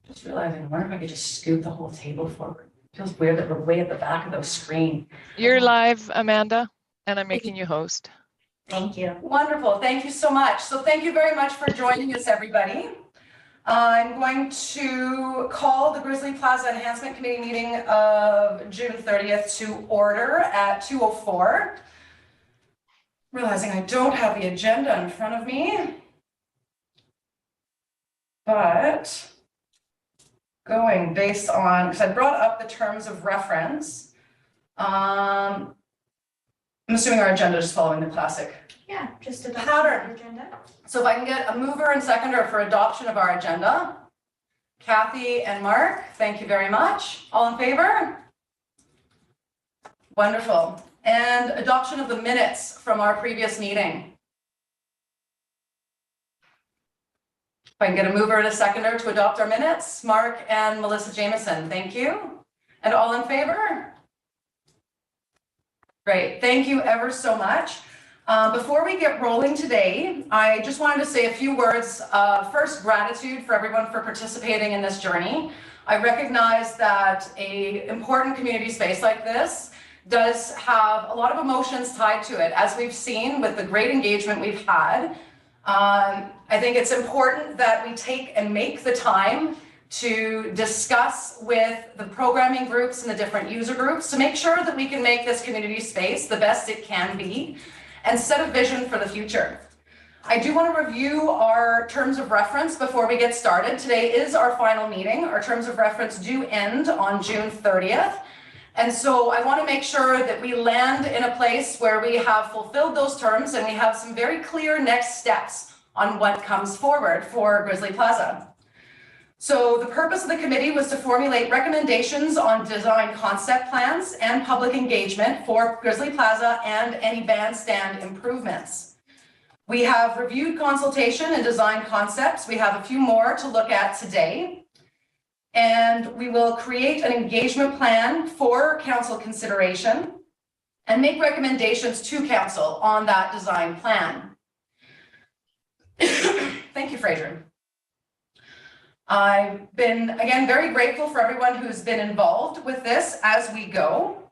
Just realizing, I wonder if I could just scoot the whole table forward. Feels weird that we're way at the back of the screen. You're live, Amanda, and I'm making you host. Thank you. Wonderful. Thank you so much. So thank you very much for joining us, everybody. I'm going to call the Grizzly Plaza Enhancement Committee meeting of June 30th to order at 2:04. Realizing I don't have the agenda in front of me, but going based on, because I brought up the terms of reference, I'm assuming our agenda is following the classic Just a pattern. agenda. So if I can get a mover and seconder for adoption of our agenda. Kathy and Mark, thank you very much. All in favor? Wonderful. And adoption of the minutes from our previous meeting. If I can get a mover and a seconder to adopt our minutes, Mark and Melissa Jameson, thank you. And all in favor? Great, thank you ever so much. Before we get rolling today, I just wanted to say a few words. First, gratitude for everyone for participating in this journey. I recognize that an important community space like this does have a lot of emotions tied to it, as we've seen with the great engagement we've had. I think it's important that we take and make the time to discuss with the programming groups and the different user groups to make sure that we can make this community space the best it can be and set a vision for the future. I do want to review our terms of reference before we get started. Today is our final meeting. Our terms of reference do end on June 30th. And so I want to make sure that we land in a place where we have fulfilled those terms and we have some very clear next steps on what comes forward for Grizzly Plaza. So the purpose of the committee was to formulate recommendations on design concept plans and public engagement for Grizzly Plaza and any bandstand improvements. We have reviewed consultation and design concepts. We have a few more to look at today. And we will create an engagement plan for council consideration and make recommendations to council on that design plan. Thank you, Fraser. I've been, again, very grateful for everyone who's been involved with this as we go.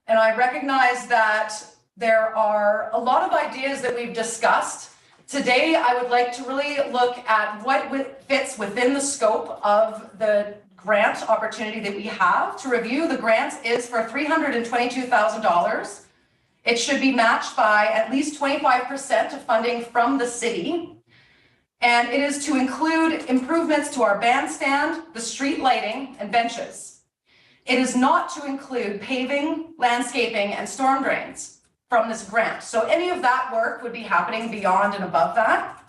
And I recognize that there are a lot of ideas that we've discussed. Today, I would like to really look at what fits within the scope of the grant opportunity that we have. To review, the grant is for $322,000. It should be matched by at least 25% of funding from the city. And it is to include improvements to our bandstand, the street lighting, and benches. It is not to include paving, landscaping, and storm drains from this grant. So any of that work would be happening beyond and above that.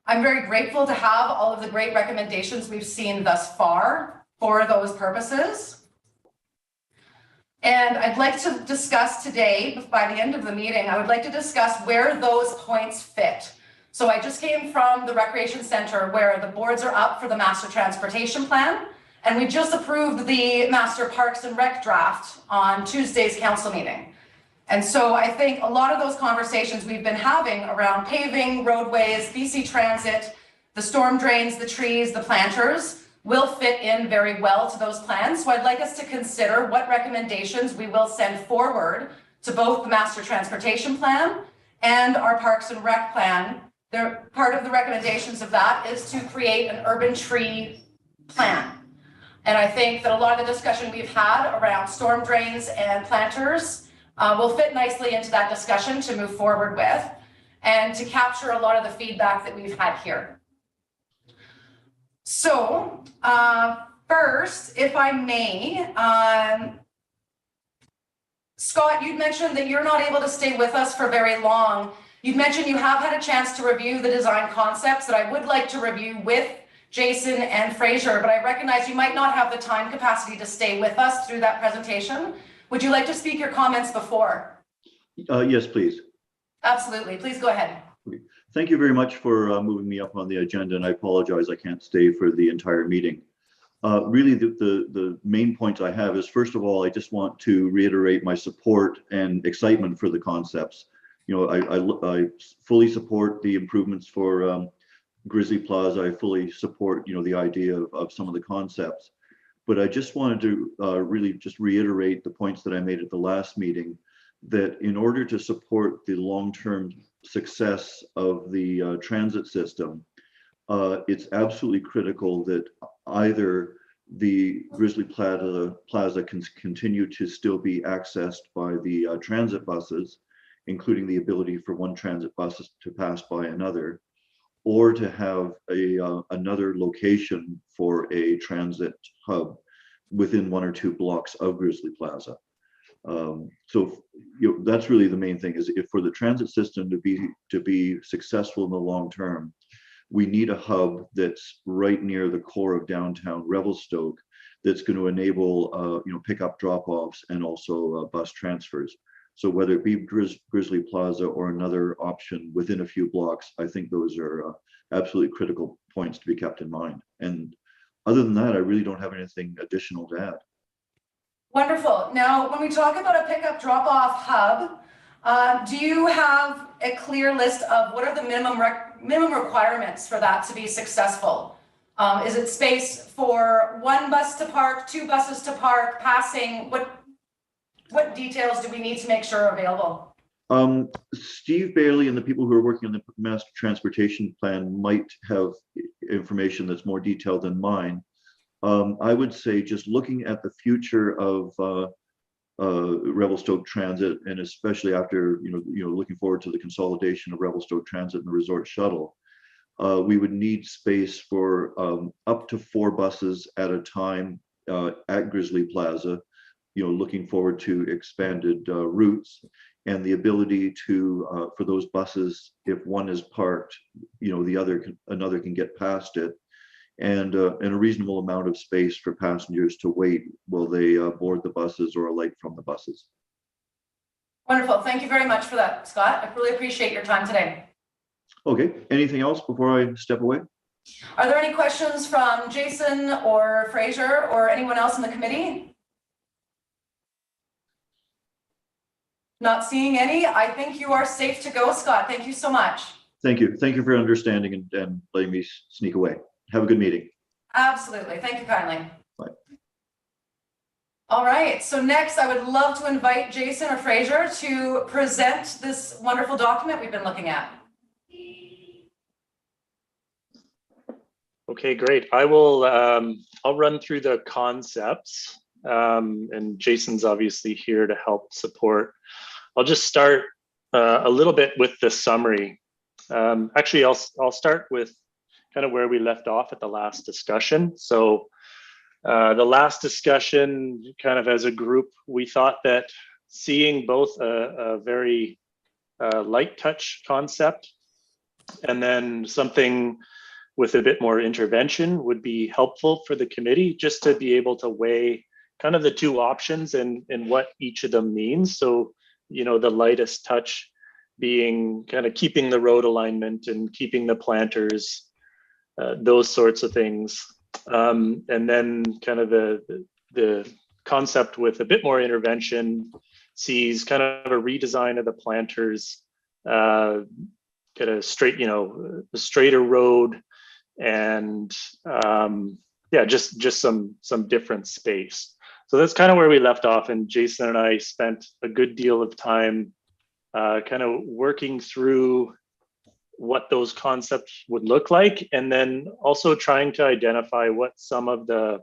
I'm very grateful to have all of the great recommendations we've seen thus far for those purposes. And I'd like to discuss today, by the end of the meeting, I would like to discuss where those points fit. So I just came from the Recreation Center where the boards are up for the Master Transportation Plan, and we just approved the Master Parks and Rec draft on Tuesday's council meeting. And so I think a lot of those conversations we've been having around paving, roadways, BC Transit, the storm drains, the trees, the planters will fit in very well to those plans. So I'd like us to consider what recommendations we will send forward to both the Master Transportation Plan and our Parks and Rec Plan. Part of the recommendations of that is to create an urban tree plan. And I think that a lot of the discussion we've had around storm drains and planters will fit nicely into that discussion to move forward with and to capture a lot of the feedback that we've had here. So first, if I may, Scott, you'd mentioned that you're not able to stay with us for very long. You mentioned you have had a chance to review the design concepts that I would like to review with Jason and Fraser, but I recognize you might not have the time capacity to stay with us through that presentation. Would you like to speak your comments before? Yes, please. Absolutely. Please go ahead. Thank you very much for moving me up on the agenda, and I apologize I can't stay for the entire meeting. Really, the main points I have is, first of all, I just want to reiterate my support and excitement for the concepts. You know, I fully support the improvements for Grizzly Plaza, I fully support, the idea of some of the concepts. But I just wanted to really just reiterate the points that I made at the last meeting, that in order to support the long-term success of the transit system, it's absolutely critical that either the Grizzly Plaza can continue to still be accessed by the transit buses, including the ability for one transit bus to pass by another, or to have another location for a transit hub within 1 or 2 blocks of Grizzly Plaza. So that's really the main thing, is if for the transit system to be successful in the long term, we need a hub that's right near the core of downtown Revelstoke that's going to enable pickup drop-offs and also bus transfers. So whether it be Grizzly Plaza or another option within a few blocks, I think those are absolutely critical points to be kept in mind. And other than that, I really don't have anything additional to add. Wonderful. Now, when we talk about a pickup drop-off hub, do you have a clear list of what are the minimum requirements for that to be successful? Is it space for 1 bus to park, 2 buses to park, passing? What details do we need to make sure are available? Steve Bailey and the people who are working on the master transportation plan might have information that's more detailed than mine. I would say just looking at the future of Revelstoke Transit, and especially after looking forward to the consolidation of Revelstoke Transit and the Resort Shuttle, we would need space for up to 4 buses at a time at Grizzly Plaza. Looking forward to expanded routes and the ability to for those buses, if one is parked, another can get past it, and a reasonable amount of space for passengers to wait while they board the buses or alight from the buses. Wonderful. Thank you very much for that, Scott. I really appreciate your time today. Okay. Anything else before I step away? Are there any questions from Jason or Fraser or anyone else in the committee? Not seeing any. I think you are safe to go, Scott. Thank you so much. Thank you. Thank you for understanding and letting me sneak away. Have a good meeting. Absolutely. Thank you kindly. Bye. All right. So next, I would love to invite Jason or Fraser to present this wonderful document we've been looking at. Okay, great. I will. I'll run through the concepts, and Jason's obviously here to help support. I'll just start a little bit with the summary. Actually, I'll start with kind of where we left off at the last discussion. So the last discussion, kind of as a group, we thought that seeing both a very light touch concept and then something with a bit more intervention would be helpful for the committee, just to be able to weigh kind of the 2 options and what each of them means. So, the lightest touch being kind of keeping the road alignment and keeping the planters, those sorts of things. And then kind of the concept with a bit more intervention sees kind of a redesign of the planters, get a straight, a straighter road, and just some different space. So that's kind of where we left off, and Jason and I spent a good deal of time kind of working through what those concepts would look like, and then also trying to identify what some of the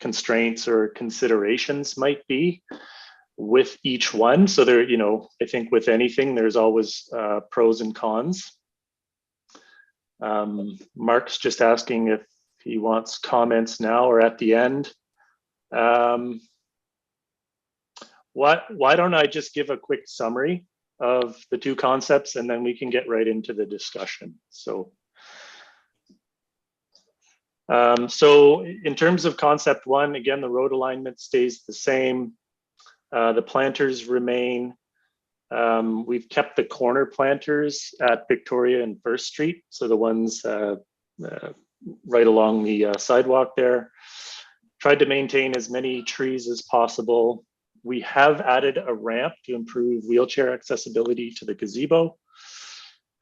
constraints or considerations might be with each one. So there, I think with anything, there's always pros and cons. Mark's just asking if he wants comments now or at the end. Why don't I just give a quick summary of the 2 concepts, and then we can get right into the discussion. So in terms of concept 1, again, the road alignment stays the same. The planters remain. We've kept the corner planters at Victoria and First Street, so the ones right along the sidewalk there. Tried to maintain as many trees as possible. We have added a ramp to improve wheelchair accessibility to the gazebo.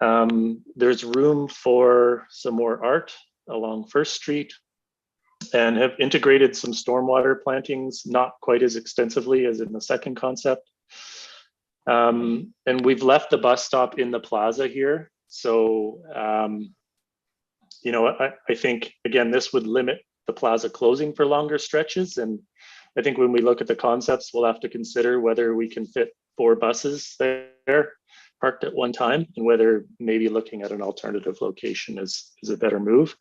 There's room for some more art along First Street, and have integrated some stormwater plantings, not quite as extensively as in the second concept. And we've left the bus stop in the plaza here. So, you know, I think, again, this would limit the plaza closing for longer stretches. And I think when we look at the concepts, we'll have to consider whether we can fit 4 buses there parked at one time, and whether maybe looking at an alternative location is a better move.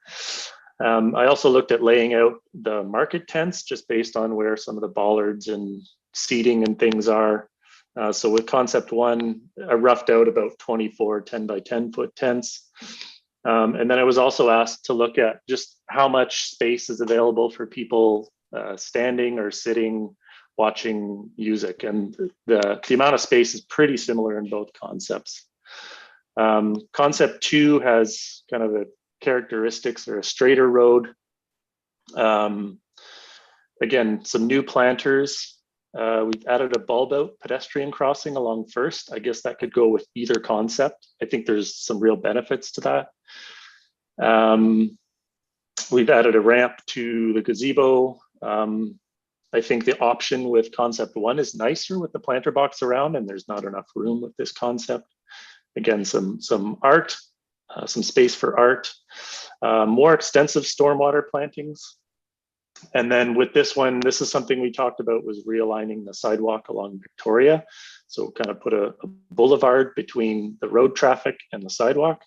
I also looked at laying out the market tents just based on where some of the bollards and seating and things are. So with concept 1, I roughed out about 24 10 by 10 foot tents. And then I was also asked to look at just how much space is available for people standing or sitting, watching music. And the amount of space is pretty similar in both concepts. Concept 2 has kind of the characteristics or a straighter road. Again, some new planters. We've added a bulb out pedestrian crossing along First. I guess that could go with either concept. I think there's some real benefits to that. We've added a ramp to the gazebo. I think the option with concept 1 is nicer with the planter box around, and there's not enough room with this concept. Again, some art, some space for art, more extensive stormwater plantings. And then with this one, this is something we talked about, was realigning the sidewalk along Victoria. So kind of put a boulevard between the road traffic and the sidewalk.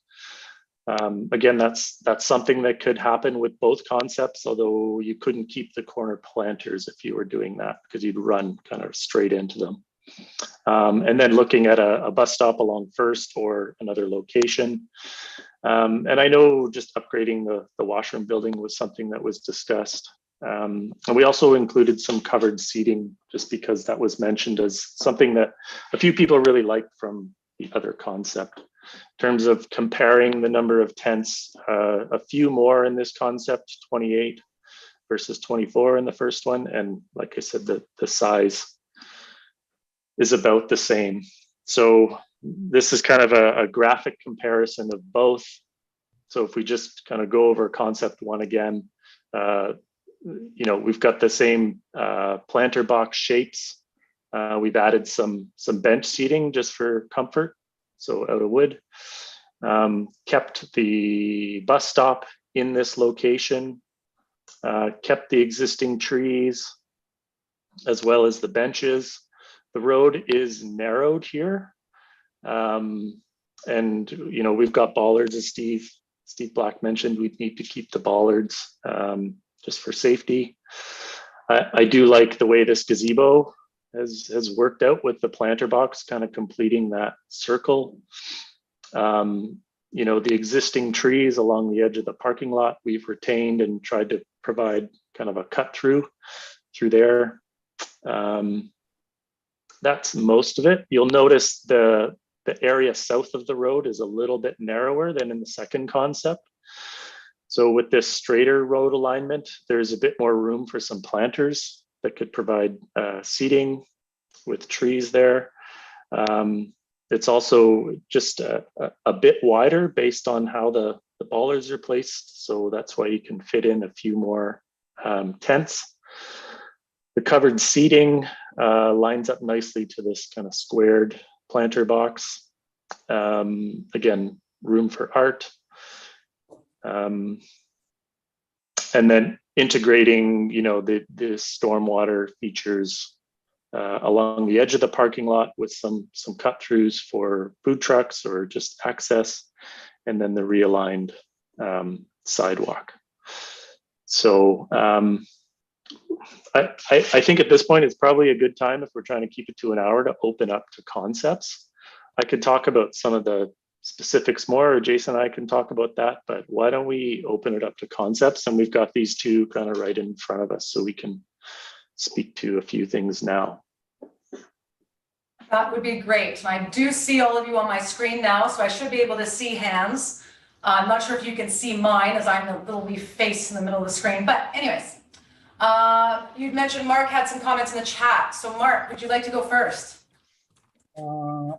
Again, that's something that could happen with both concepts, although you couldn't keep the corner planters if you were doing that, because you'd run kind of straight into them. And then looking at a bus stop along First or another location. And I know just upgrading the washroom building was something that was discussed. And we also included some covered seating, just because that was mentioned as something that a few people really liked from the other concept. In terms of comparing the number of tents, a few more in this concept, 28 versus 24 in the first one. And like I said, the size is about the same. So this is kind of a graphic comparison of both. So if we just kind of go over concept 1 again, you know, we've got the same planter box shapes. We've added some bench seating just for comfort, so out of wood. Kept the bus stop in this location, kept the existing trees, as well as the benches. The road is narrowed here. And, you know, we've got bollards, as Steve Black mentioned. We'd need to keep the bollards just for safety. I do like the way this gazebo has worked out with the planter box kind of completing that circle. You know, the existing trees along the edge of the parking lot, we've retained and tried to provide kind of a cut through there. That's most of it. You'll notice the area south of the road is a little bit narrower than in the second concept. So with this straighter road alignment, there's a bit more room for some planters that could provide seating with trees there. It's also just a bit wider based on how the bollards are placed. So that's why you can fit in a few more tents. The covered seating lines up nicely to this kind of squared planter box. Again, room for art. And then integrating, you know, the stormwater features along the edge of the parking lot with some cut throughs for food trucks or just access, and then the realigned sidewalk. So I think at this point it's probably a good time, if we're trying to keep it to an hour, to open up to concepts. I could talk about some of the specifics more, or Jason and I can talk about that, but why don't we open it up to concepts? And we've got these two kind of right in front of us, so we can speak to a few things now. That would be great. And I do see all of you on my screen now, so I should be able to see hands. I'm not sure if you can see mine, as I'm the little wee face in the middle of the screen, but anyways. You'd mentioned Mark had some comments in the chat. So Mark, would you like to go first?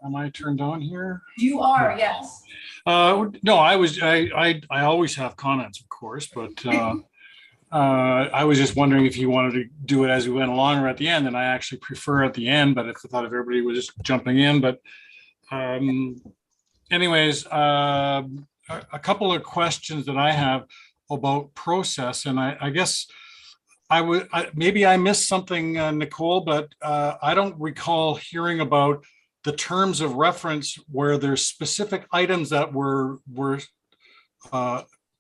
Am I turned on here? You are, yes. No, I always have comments, of course, but I was just wondering if you wanted to do it as we went along or at the end, and I actually prefer at the end, but if I thought if everybody was just jumping in, but anyways, a couple of questions that I have about process, and I guess maybe I missed something, Nicole, but I don't recall hearing about the terms of reference where there's specific items that were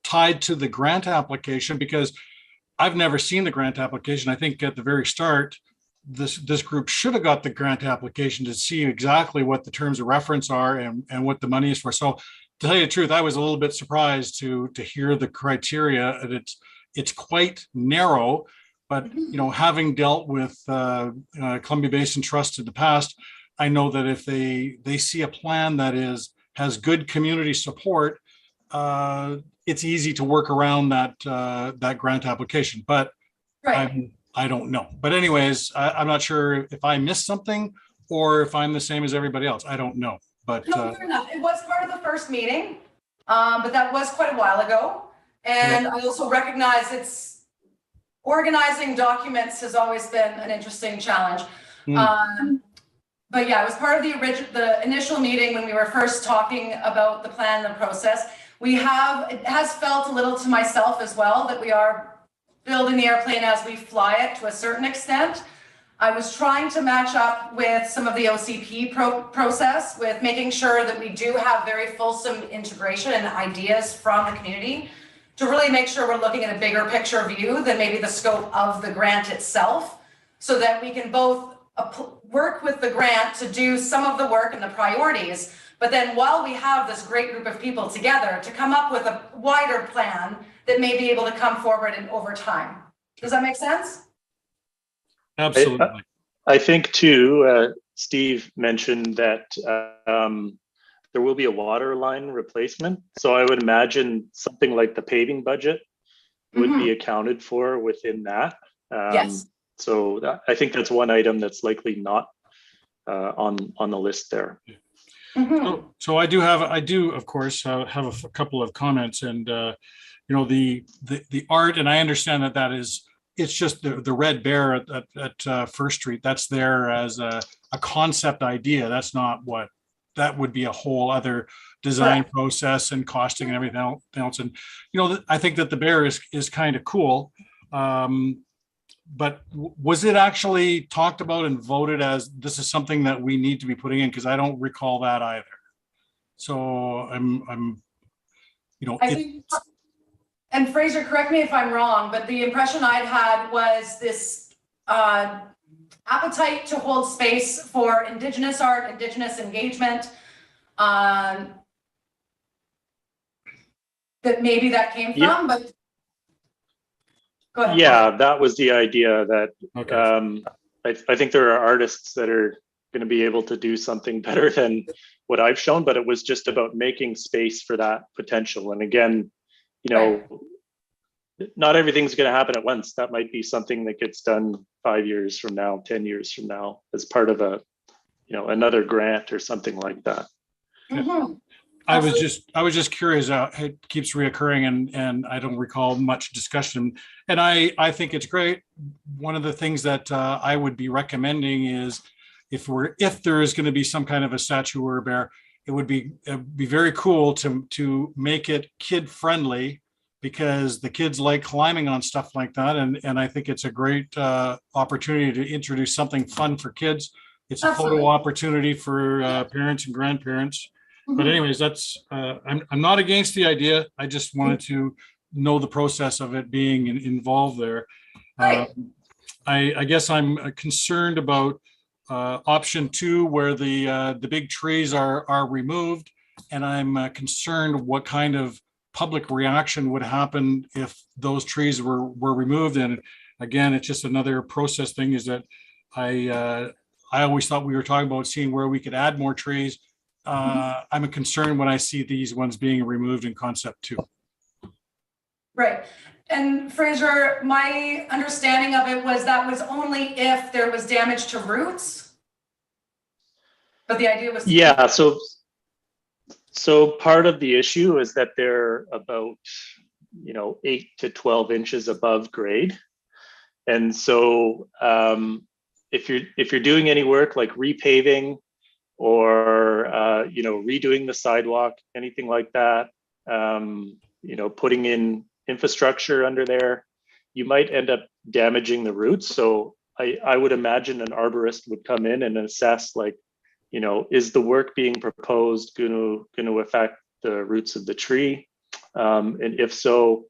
tied to the grant application, because I've never seen the grant application. I think at the very start, this group should have got the grant application to see exactly what the terms of reference are and what the money is for. So to tell you the truth, I was a little bit surprised to hear the criteria, and it's quite narrow. But you know, having dealt with Columbia Basin Trust in the past, I know that if they see a plan that has good community support, it's easy to work around that grant application. But Right. I don't know. But anyways, I'm not sure if I missed something or if I'm the same as everybody else. I don't know. But No, fair enough. It was part of the first meeting, but that was quite a while ago. And I also recognize organizing documents has always been an interesting challenge. But yeah, it was part of the initial meeting when we were first talking about the plan and the process. It has felt a little to myself as well that we are building the airplane as we fly it to a certain extent. I was trying to match up with some of the OCP process with making sure that we do have very fulsome integration and ideas from the community to really make sure we're looking at a bigger picture view than maybe the scope of the grant itself, so that we can both work with the grant to do some of the work and the priorities, but then while we have this great group of people together to come up with a wider plan that may be able to come forward and over time. Does that make sense? absolutely. I think too, Steve mentioned that there will be a water line replacement. So I would imagine something like the paving budget would be accounted for within that. Yes. So I think that's one item that's likely not on the list there. So I do of course have a couple of comments, and you know, the art, and I understand that it's just the red bear at First Street. That's there as a concept idea. That's not what that would be, a whole other design process and costing and everything else. And you know, I think that the bear is kind of cool. But was it actually talked about and voted as this is something that we need to be putting in? Because I don't recall that either. So I'm you know, I think, and Fraser, correct me if I'm wrong, but the impression I'd had was this appetite to hold space for Indigenous art, Indigenous engagement, that maybe that came from, but go ahead. Yeah, that was the idea, that okay. I think there are artists that are going to be able to do something better than what I've shown, but it was just about making space for that potential. And again, you know, not everything's going to happen at once. That might be something that gets done 5 years from now, 10 years from now, as part of another grant or something like that. I was just curious. It keeps reoccurring, and I don't recall much discussion. And I think it's great. One of the things that I would be recommending is if there is going to be some kind of a statue or a bear, it would be very cool to make it kid friendly, because the kids like climbing on stuff like that, and I think it's a great opportunity to introduce something fun for kids. It's a photo opportunity for parents and grandparents. But anyways, that's I'm not against the idea. I just wanted to know the process of it being involved there. I guess I'm concerned about option 2, where the big trees are removed, and I'm concerned what kind of public reaction would happen if those trees were removed. And again, it's just another process thing, is that I always thought we were talking about seeing where we could add more trees. I'm concerned when I see these ones being removed in concept 2. Right. And Fraser, my understanding of it was that was only if there was damage to roots. But the idea was. Yeah, so part of the issue is that they're about, 8 to 12 inches above grade. And so if you're doing any work like repaving or redoing the sidewalk, anything like that, putting in infrastructure under there, you might end up damaging the roots. So I would imagine an arborist would come in and assess, like, is the work being proposed going to affect the roots of the tree? And if so,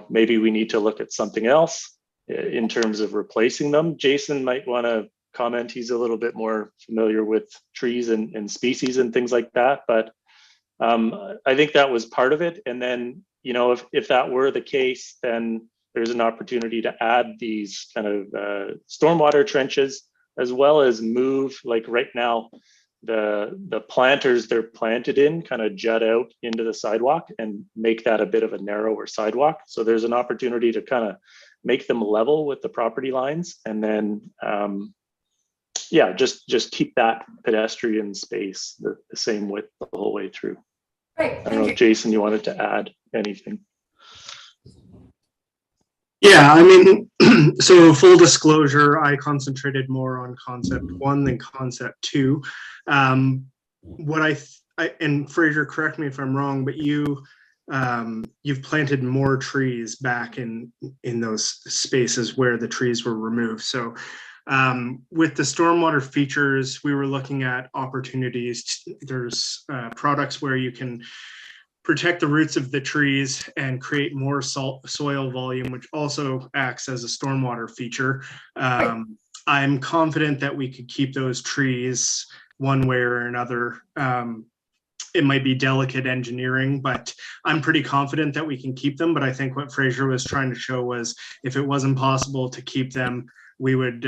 maybe we need to look at something else in terms of replacing them. Jason might want to comment. He's a little bit more familiar with trees and species and things like that. But I think that was part of it. And then, if that were the case, then there's an opportunity to add these kind of stormwater trenches, as well as move, like right now, the planters they're planted in kind of jut out into the sidewalk and make that a bit of a narrower sidewalk. So there's an opportunity to kind of make them level with the property lines, and then just keep that pedestrian space the same width the whole way through. Great, I don't know if Jason, you wanted to add anything. Yeah, I mean, so full disclosure, I concentrated more on concept 1 than concept 2. What I and Fraser, correct me if I'm wrong, but you've planted more trees back in those spaces where the trees were removed. So with the stormwater features, we were looking at opportunities. There's products where you can protect the roots of the trees and create more soil volume, which also acts as a stormwater feature. I'm confident that we could keep those trees one way or another. It might be delicate engineering, but I'm pretty confident that we can keep them. But I think what Fraser was trying to show was, if it wasn't possible to keep them, we would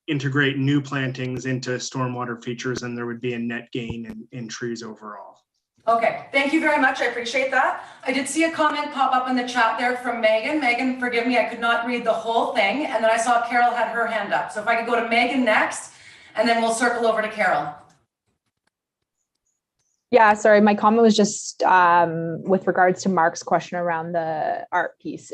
integrate new plantings into stormwater features, and there would be a net gain in trees overall. Okay, thank you very much. I appreciate that. I did see a comment pop up in the chat there from Megan. Megan, forgive me, I could not read the whole thing. And then I saw Carol had her hand up. So if I could go to Megan next, and then we'll circle over to Carol. Yeah, sorry, my comment was just with regards to Mark's question around the art piece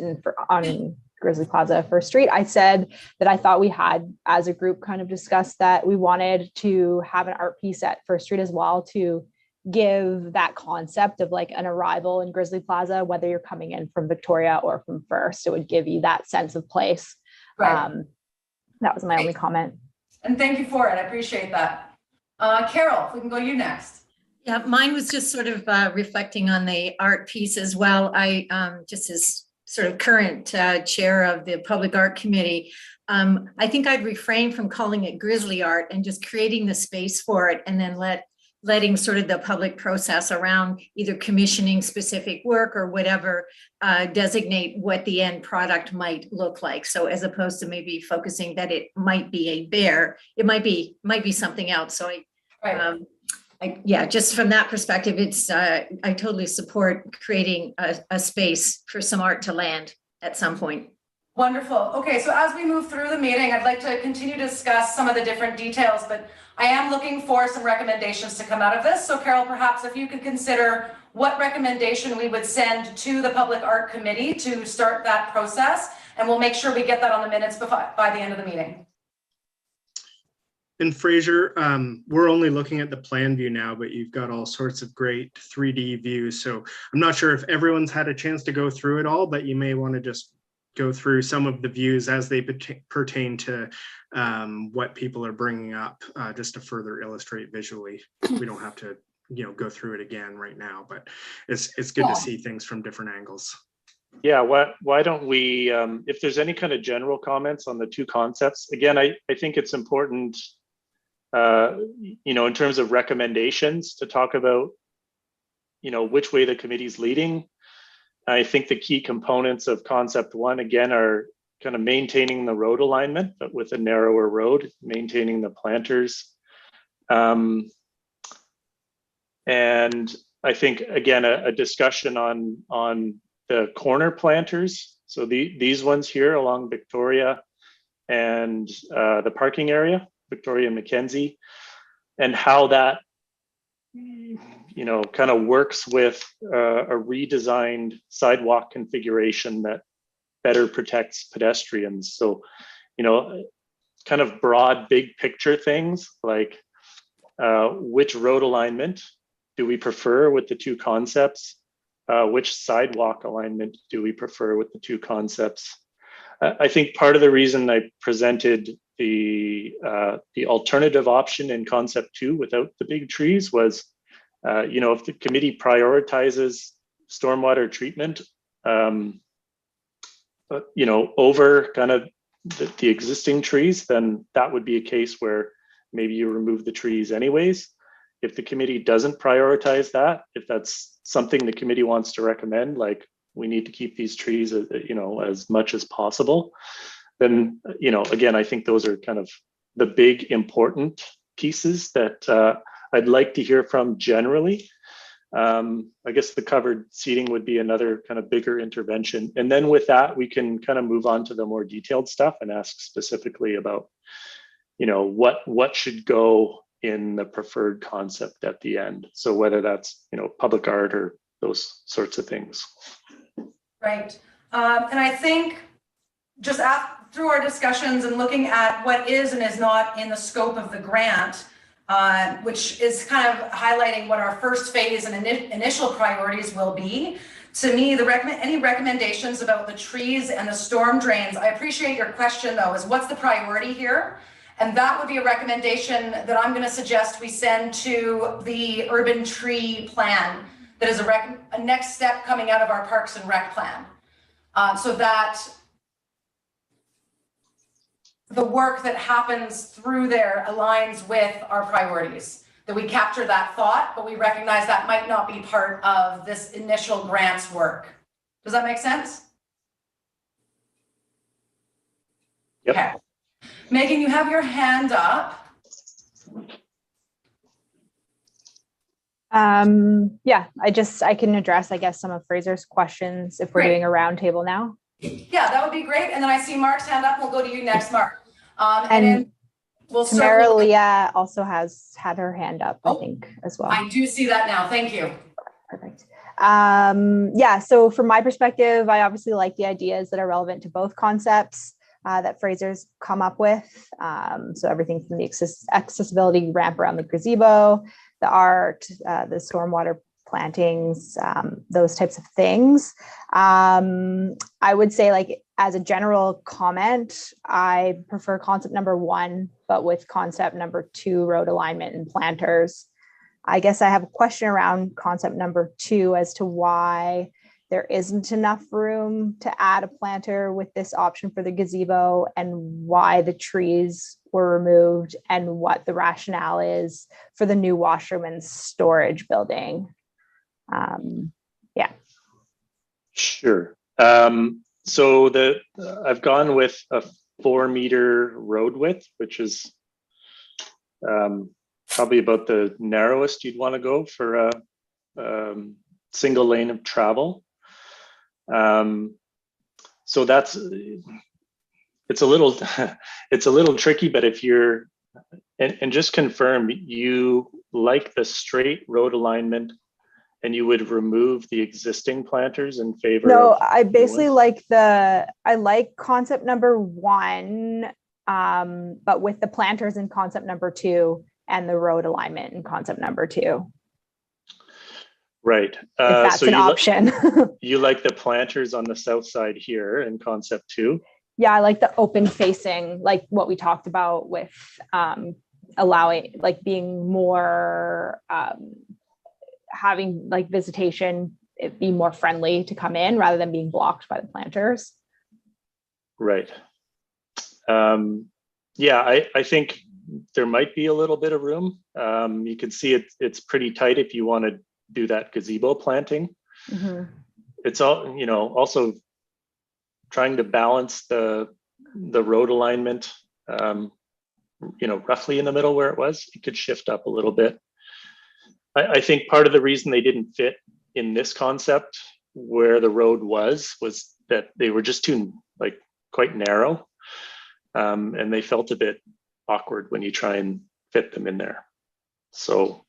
on Grizzly Plaza First Street. I said that I thought we had, as a group, kind of discussed that we wanted to have an art piece at First Street as well, to give that concept of like an arrival in Grizzly Plaza, whether you're coming in from Victoria or from First. It would give you that sense of place. Right. That was my only comment. And thank you for it. I appreciate that. Carol, if we can go to you next. Yeah, mine was just sort of reflecting on the art piece as well. I just as sort of current chair of the Public Art Committee, I think I'd refrain from calling it grizzly art and just creating the space for it, and then letting sort of the public process around either commissioning specific work or whatever designate what the end product might look like. So as opposed to maybe focusing that it might be a bear, it might be something else. So yeah, just from that perspective, it's I totally support creating a space for some art to land at some point. Wonderful. Okay, so as we move through the meeting, I'd like to continue to discuss some of the different details, but I am looking for some recommendations to come out of this. So Carol, perhaps if you could consider what recommendation we would send to the Public Art Committee to start that process, and we'll make sure we get that on the minutes by the end of the meeting. And Fraser, we're only looking at the plan view now, but you've got all sorts of great 3D views. So I'm not sure if everyone's had a chance to go through it all, but you may want to just go through some of the views as they pertain to what people are bringing up, just to further illustrate visually. We don't have to, go through it again right now, but it's good to see things from different angles. Yeah, why don't we, if there's any kind of general comments on the two concepts, again, I think it's important, in terms of recommendations, to talk about, which way the committee's leading. I think the key components of concept 1, again, are kind of maintaining the road alignment, but with a narrower road, maintaining the planters. And I think, again, a discussion on the corner planters. So these ones here along Victoria and the parking area, Victoria and Mackenzie. and how that, you know, kind of works with a redesigned sidewalk configuration that better protects pedestrians. So, you know, kind of broad, big picture things like which road alignment do we prefer with the two concepts? Which sidewalk alignment do we prefer with the two concepts? I think part of the reason I presented the alternative option in concept 2 without the big trees was, you know, if the committee prioritizes stormwater treatment, you know, over kind of the existing trees, then that would be a case where maybe you remove the trees anyways. If the committee doesn't prioritize that, if that's something the committee wants to recommend, like we need to keep these trees, you know, as much as possible, then, you know, again, I think those are kind of the big important pieces that I'd like to hear from generally. I guess the covered seating would be another kind of bigger intervention. And then with that, we can kind of move on to the more detailed stuff and ask specifically about, you know, what should go in the preferred concept at the end. So whether that's, you know, public art or those sorts of things. Right. And I think just through our discussions and looking at what is and is not in the scope of the grant, which is kind of highlighting what our first phase and initial priorities will be. To me, any recommendations about the trees and the storm drains, I appreciate your question though, is what's the priority here? And that would be a recommendation that I'm going to suggest we send to the urban tree plan. That is a next step coming out of our Parks and Rec plan. So that the work that happens through there aligns with our priorities, that we capture that thought, but we recognize that might not be part of this initial grants work. Does that make sense? Yep. Okay. Megan, you have your hand up. Yeah, I can address, I guess, some of Fraser's questions if we're doing a roundtable now. Yeah, that would be great. And then I see Mark's hand up. We'll go to you next, Mark. And then we'll Tamara Leah also has had her hand up, I think, as well. I do see that now. Thank you. Perfect. Yeah, so from my perspective, I obviously like the ideas that are relevant to both concepts that Fraser's come up with. So everything from the accessibility ramp around the gazebo, the art, the stormwater plantings, those types of things. I would say, like, as a general comment, I prefer concept number 1, but with concept number 2, road alignment and planters. I guess I have a question around concept number 2 as to why there isn't enough room to add a planter with this option for the gazebo, and why the trees were removed, and what the rationale is for the new washroom and storage building. Yeah. Sure. So I've gone with a 4-meter road width, which is probably about the narrowest you'd want to go for a single lane of travel. So it's a little tricky, but if you're, and just confirm, you like the straight road alignment and you would remove the existing planters in favor of? No, I basically like concept number 1, but with the planters in concept number 2 and the road alignment in concept number 2. Right. If that's so an option. You like the planters on the south side here in concept 2? Yeah, I like the open facing, like what we talked about with allowing, like, being more, having like visitation, it be more friendly to come in rather than being blocked by the planters. Right. Yeah, I think there might be a little bit of room. You can see it's pretty tight if you want to do that gazebo planting. Mm-hmm. It's all, you know, also trying to balance the road alignment, you know, roughly in the middle where it was. It could shift up a little bit. I think part of the reason they didn't fit in this concept where the road was that they were just too, like, quite narrow, and they felt a bit awkward when you try and fit them in there. So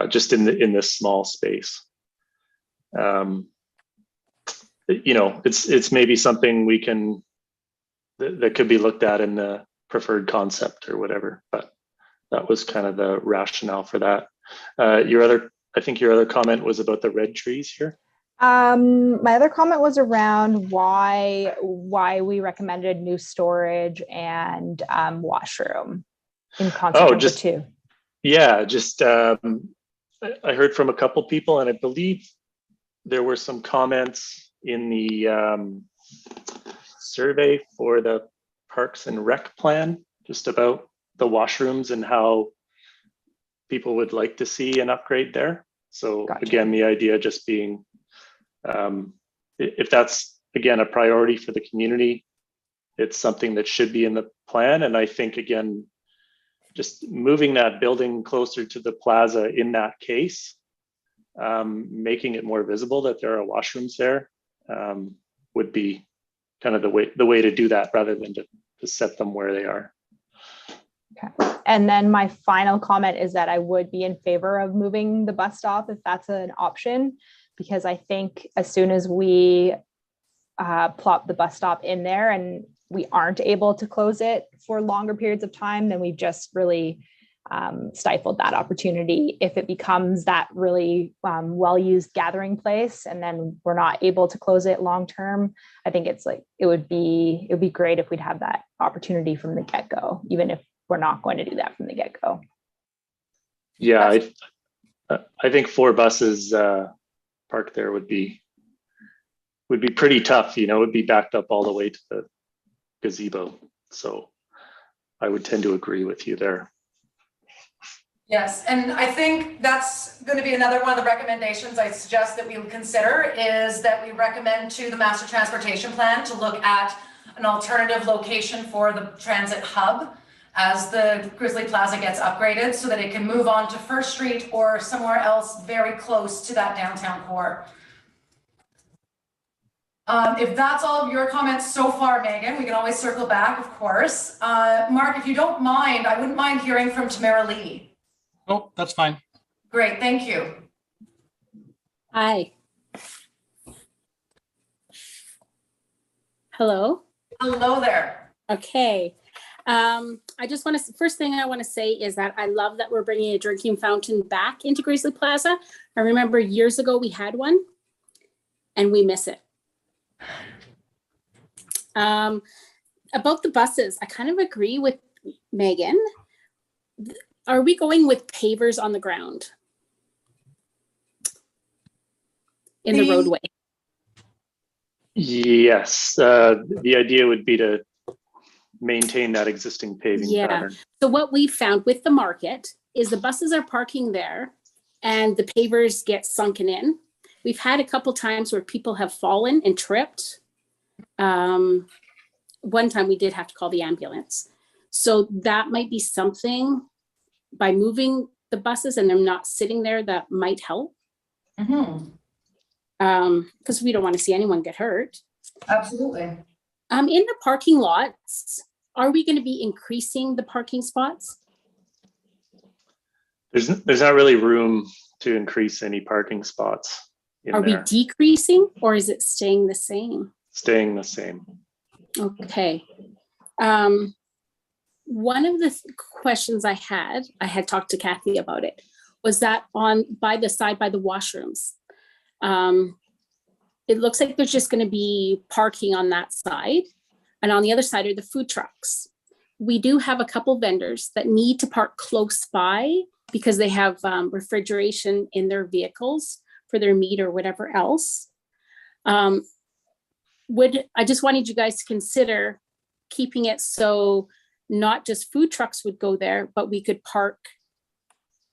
just in this small space. It's maybe something we can that could be looked at in the preferred concept or whatever, but that was kind of the rationale for that. I think your other comment was about the red trees here. My other comment was around why we recommended new storage and washroom in concept number 2. Yeah, I heard from a couple people, and I believe there were some comments in the survey for the Parks and Rec plan, just about the washrooms and how people would like to see an upgrade there. So Gotcha. Again, the idea just being, if that's again a priority for the community, it's something that should be in the plan. And I think again, just moving that building closer to the plaza in that case, making it more visible that there are washrooms there, would be kind of the way to do that, rather than to set them where they are. Okay. And then my final comment is that I would be in favor of moving the bus stop if that's an option, because I think as soon as we plop the bus stop in there and we aren't able to close it for longer periods of time, then we've just really stifled that opportunity. If it becomes that really well-used gathering place and then we're not able to close it long-term, I think it would be great if we'd have that opportunity from the get-go, even if we're not going to do that from the get-go. Yeah, I think 4 buses parked there would be pretty tough. It would be backed up all the way to the gazebo. So I would tend to agree with you there. Yes, and I think that's going to be another one of the recommendations I suggest that we would consider, is that we recommend to the master transportation plan to look at an alternative location for the transit hub as the Grizzly Plaza gets upgraded, so that it can move on to First Street or somewhere else very close to that downtown core. If that's all of your comments so far, Megan, we can always circle back, of course. Mark, if you don't mind, I wouldn't mind hearing from Tamara Lee. Oh, that's fine. Great, thank you. Hi. Hello. Hello there. Okay. I just want to, first thing I want to say is that I love that we're bringing a drinking fountain back into Grizzly Plaza. I remember years ago we had one and we miss it. About the buses, I kind of agree with Megan. Are we going with pavers on the ground in the roadway? Yes, the idea would be to maintain that existing paving pattern. So what we found with the market is the buses are parking there and the pavers get sunken in. We've had a couple times where people have fallen and tripped. One time we did have to call the ambulance. So that might be something, by moving the buses and them not sitting there, that might help. Mm-hmm. Because we don't want to see anyone get hurt. Absolutely. In the parking lots, are we going to be increasing the parking spots? There's not really room to increase any parking spots in Are there. we decreasing, or is it staying the same? Staying the same. Okay. One of the questions I had talked to Kathy about it, was that by the washrooms. It looks like there's just going to be parking on that side, and on the other side are the food trucks. We do have a couple vendors that need to park close by because they have refrigeration in their vehicles for their meat or whatever else. I just wanted you guys to consider keeping it so not just food trucks would go there, but we could park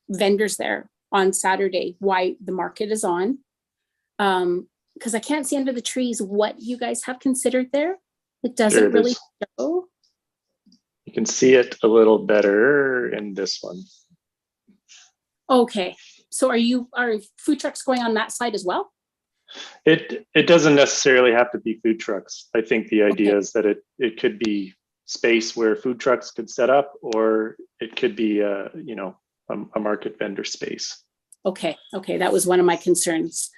vendors there on Saturday while the market is on. Because I can't see under the trees what you guys have considered there. It doesn't really show. You can see it a little better in this one. Okay, so are food trucks going on that side as well? It doesn't necessarily have to be food trucks. I think the idea is that it could be space where food trucks could set up, or it could be a a market vendor space. Okay, that was one of my concerns.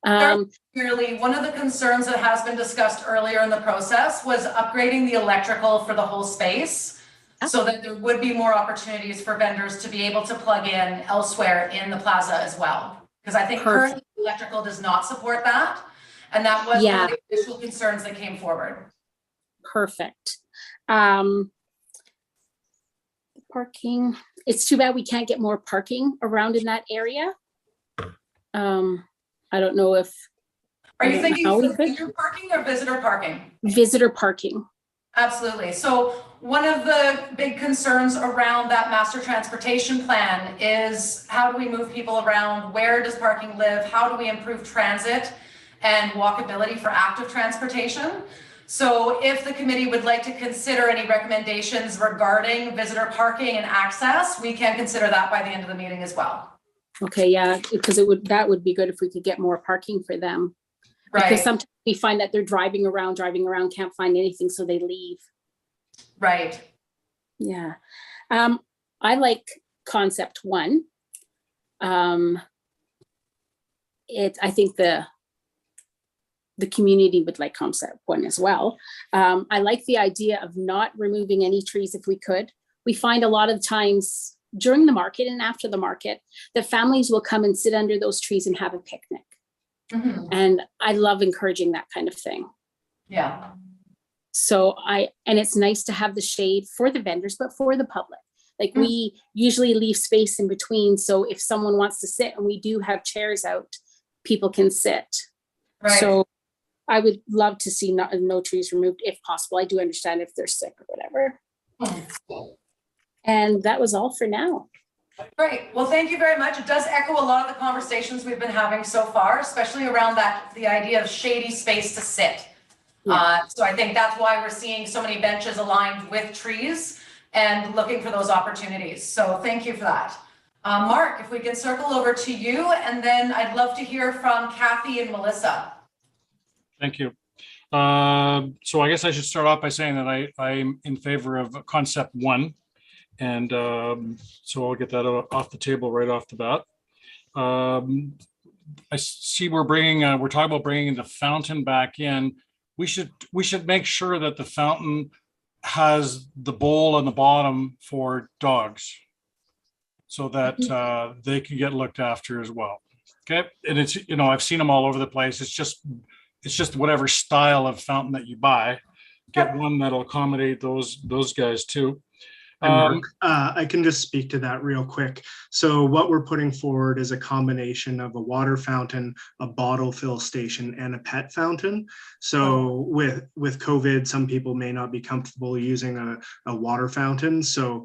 Clearly, one of the concerns that has been discussed earlier in the process was upgrading the electrical for the whole space so that there would be more opportunities for vendors to be able to plug in elsewhere in the plaza as well. Because I think currently electrical does not support that. And that was one of the initial concerns that came forward. Perfect. Parking. It's too bad we can't get more parking around in that area. I don't know if. Are you thinking visitor parking or visitor parking? Visitor parking. Absolutely. So one of the big concerns around that master transportation plan is how do we move people around? Where does parking live? How do we improve transit and walkability for active transportation? So if the committee would like to consider any recommendations regarding visitor parking and access, we can consider that by the end of the meeting as well. Okay, yeah, because that would be good if we could get more parking for them. Right. Because sometimes we find that they're driving around, can't find anything, so they leave. Right. Yeah. I like concept 1. I think the community would like concept 1 as well. I like the idea of not removing any trees if we could. We find a lot of times during the market and after the market, the families will come and sit under those trees and have a picnic. Mm-hmm. And I love encouraging that kind of thing. Yeah. So and it's nice to have the shade for the vendors, but for the public. Like we usually leave space in between. So if someone wants to sit and we do have chairs out, people can sit. Right. So I would love to see no trees removed if possible. I do understand if they're sick or whatever. And that was all for now. Great. Well, thank you very much. It does echo a lot of the conversations we've been having so far, especially around the idea of shady space to sit. Yeah. So I think that's why we're seeing so many benches aligned with trees and looking for those opportunities. So thank you for that. Mark, if we can circle over to you, and then I'd love to hear from Kathy and Melissa. Thank you. So I guess I should start off by saying that I'm in favor of concept 1. And so I'll get that off the table right off the bat. I see we're talking about bringing the fountain back in. We should make sure that the fountain has the bowl on the bottom for dogs, so that they can get looked after as well. Okay, and it's I've seen them all over the place. It's just whatever style of fountain that you buy, get one that'll accommodate those guys too. Mark, I can just speak to that real quick. So what we're putting forward is a combination of a water fountain, a bottle fill station, and a pet fountain. So with COVID, some people may not be comfortable using a water fountain. So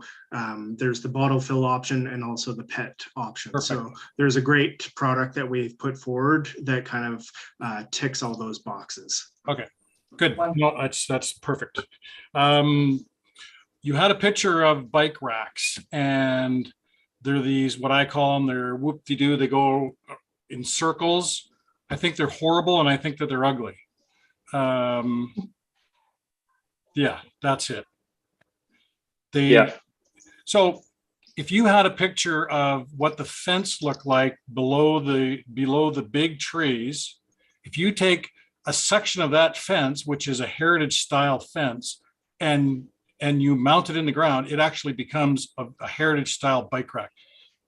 there's the bottle fill option and also the pet option. Perfect. So there's a great product that we've put forward that kind of ticks all those boxes. Okay, good. No, that's perfect. You had a picture of bike racks, and they're these, what I call them, they're whoop-de-doo. They go in circles. I think they're horrible, and I think that they're ugly. Yeah, that's it. So if you had a picture of what the fence looked like below the big trees, if you take a section of that fence, which is a heritage style fence, and you mount it in the ground, it actually becomes a heritage style bike rack.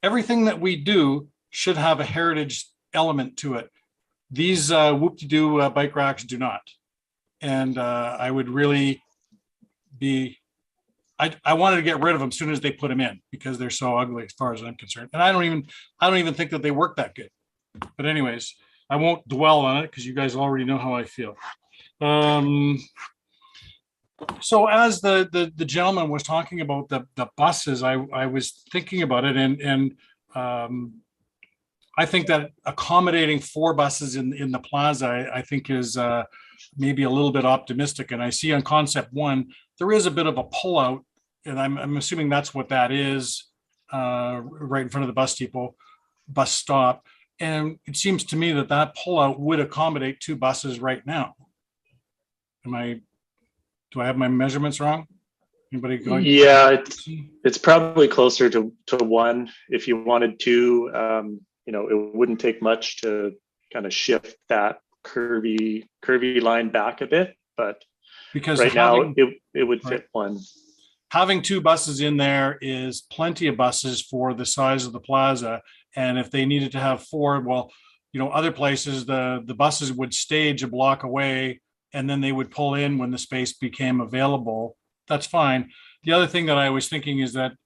Everything that we do should have a heritage element to it. These whoop-de-doo bike racks do not. And I would really I wanted to get rid of them as soon as they put them in, because they're so ugly as far as I'm concerned. And I don't even think that they work that good. But anyways, I won't dwell on it because you guys already know how I feel. So as the gentleman was talking about the buses, I was thinking about it, and I think that accommodating 4 buses in the plaza, I think is maybe a little bit optimistic. And I see on concept 1, there is a bit of a pullout, and I'm assuming that's what that is, right in front of the bus stop. And it seems to me that pullout would accommodate 2 buses right now. Do I have my measurements wrong? Anybody going? Yeah, it's probably closer to one. If you wanted to, it wouldn't take much to kind of shift that curvy line back a bit, but Because right now it would fit one. Having 2 buses in there is plenty of buses for the size of the plaza. And if they needed to have 4, well, other places, the buses would stage a block away and then they would pull in when the space became available. That's fine. The other thing that I was thinking is that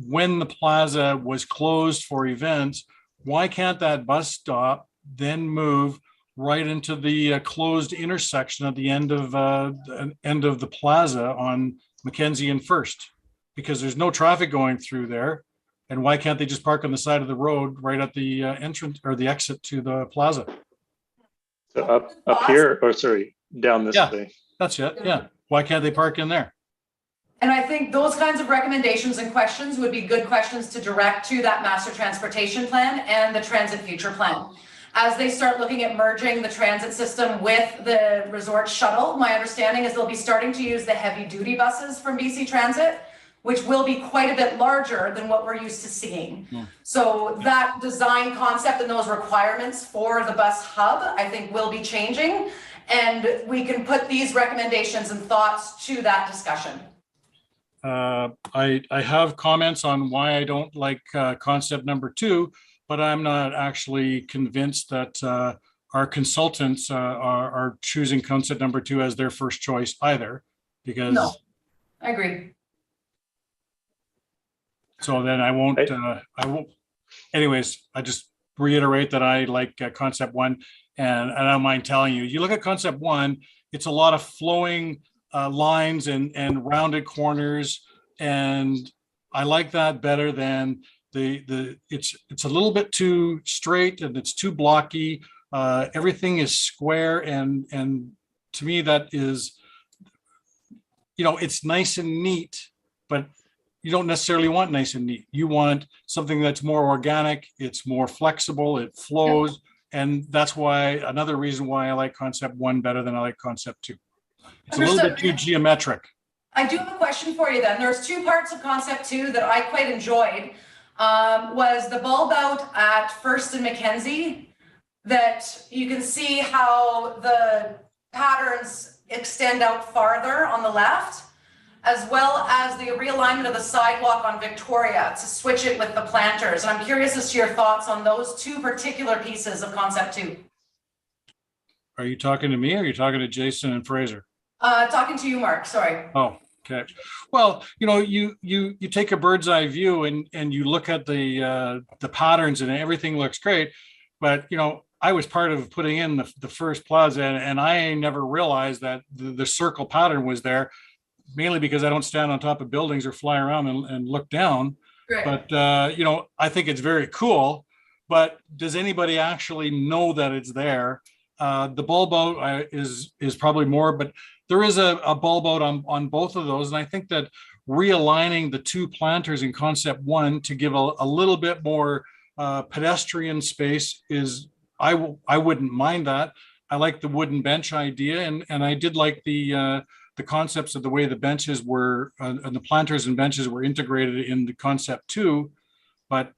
when the plaza was closed for events, why can't that bus stop then move right into the closed intersection at the end of the plaza on Mackenzie and First? Because there's no traffic going through there. And why can't they just park on the side of the road right at the entrance or the exit to the plaza? So up here, or sorry, down this way. That's it. Yeah. Why can't they park in there? And I think those kinds of recommendations and questions would be good questions to direct to that master transportation plan and the transit future plan. As they start looking at merging the transit system with the resort shuttle, my understanding is they'll be starting to use the heavy duty buses from BC Transit, which will be quite a bit larger than what we're used to seeing. So that design concept and those requirements for the bus hub, I think will be changing. And we can put these recommendations and thoughts to that discussion. I have comments on why I don't like concept number 2, but I'm not actually convinced that our consultants are choosing concept number 2 as their first choice either, because. No, I agree. So then I won't. Anyways, I just reiterate that I like concept 1, and I don't mind telling you. You look at concept 1; it's a lot of flowing lines and rounded corners, and I like that better than it's a little bit too straight and it's too blocky. Everything is square, and to me that is, it's nice and neat, but you don't necessarily want nice and neat. You want something that's more organic, it's more flexible, it flows. And that's why, another reason why I like concept 1 better than I like concept 2. It's a little bit too geometric. I do have a question for you then. There's 2 parts of concept 2 that I quite enjoyed. Was the bulb out at First and Mackenzie, that you can see how the patterns extend out farther on the left, as well as the realignment of the sidewalk on Victoria to switch it with the planters. And I'm curious as to your thoughts on those 2 particular pieces of concept 2. Are you talking to me or are you talking to Jason and Fraser? Talking to you, Mark, sorry. Oh, okay. Well, you take a bird's eye view and you look at the patterns and everything looks great. But, I was part of putting in the first plaza, and I never realized that the circle pattern was there, mainly because I don't stand on top of buildings or fly around and look down. Right. But, I think it's very cool. But does anybody actually know that it's there? The bulb out is probably more, but there is a bulb out on both of those. And I think that realigning the 2 planters in concept 1 to give a little bit more pedestrian space is, I wouldn't mind that. I like the wooden bench idea, and I did like the concepts of the way the benches were and the planters and benches were integrated in the concept 2. But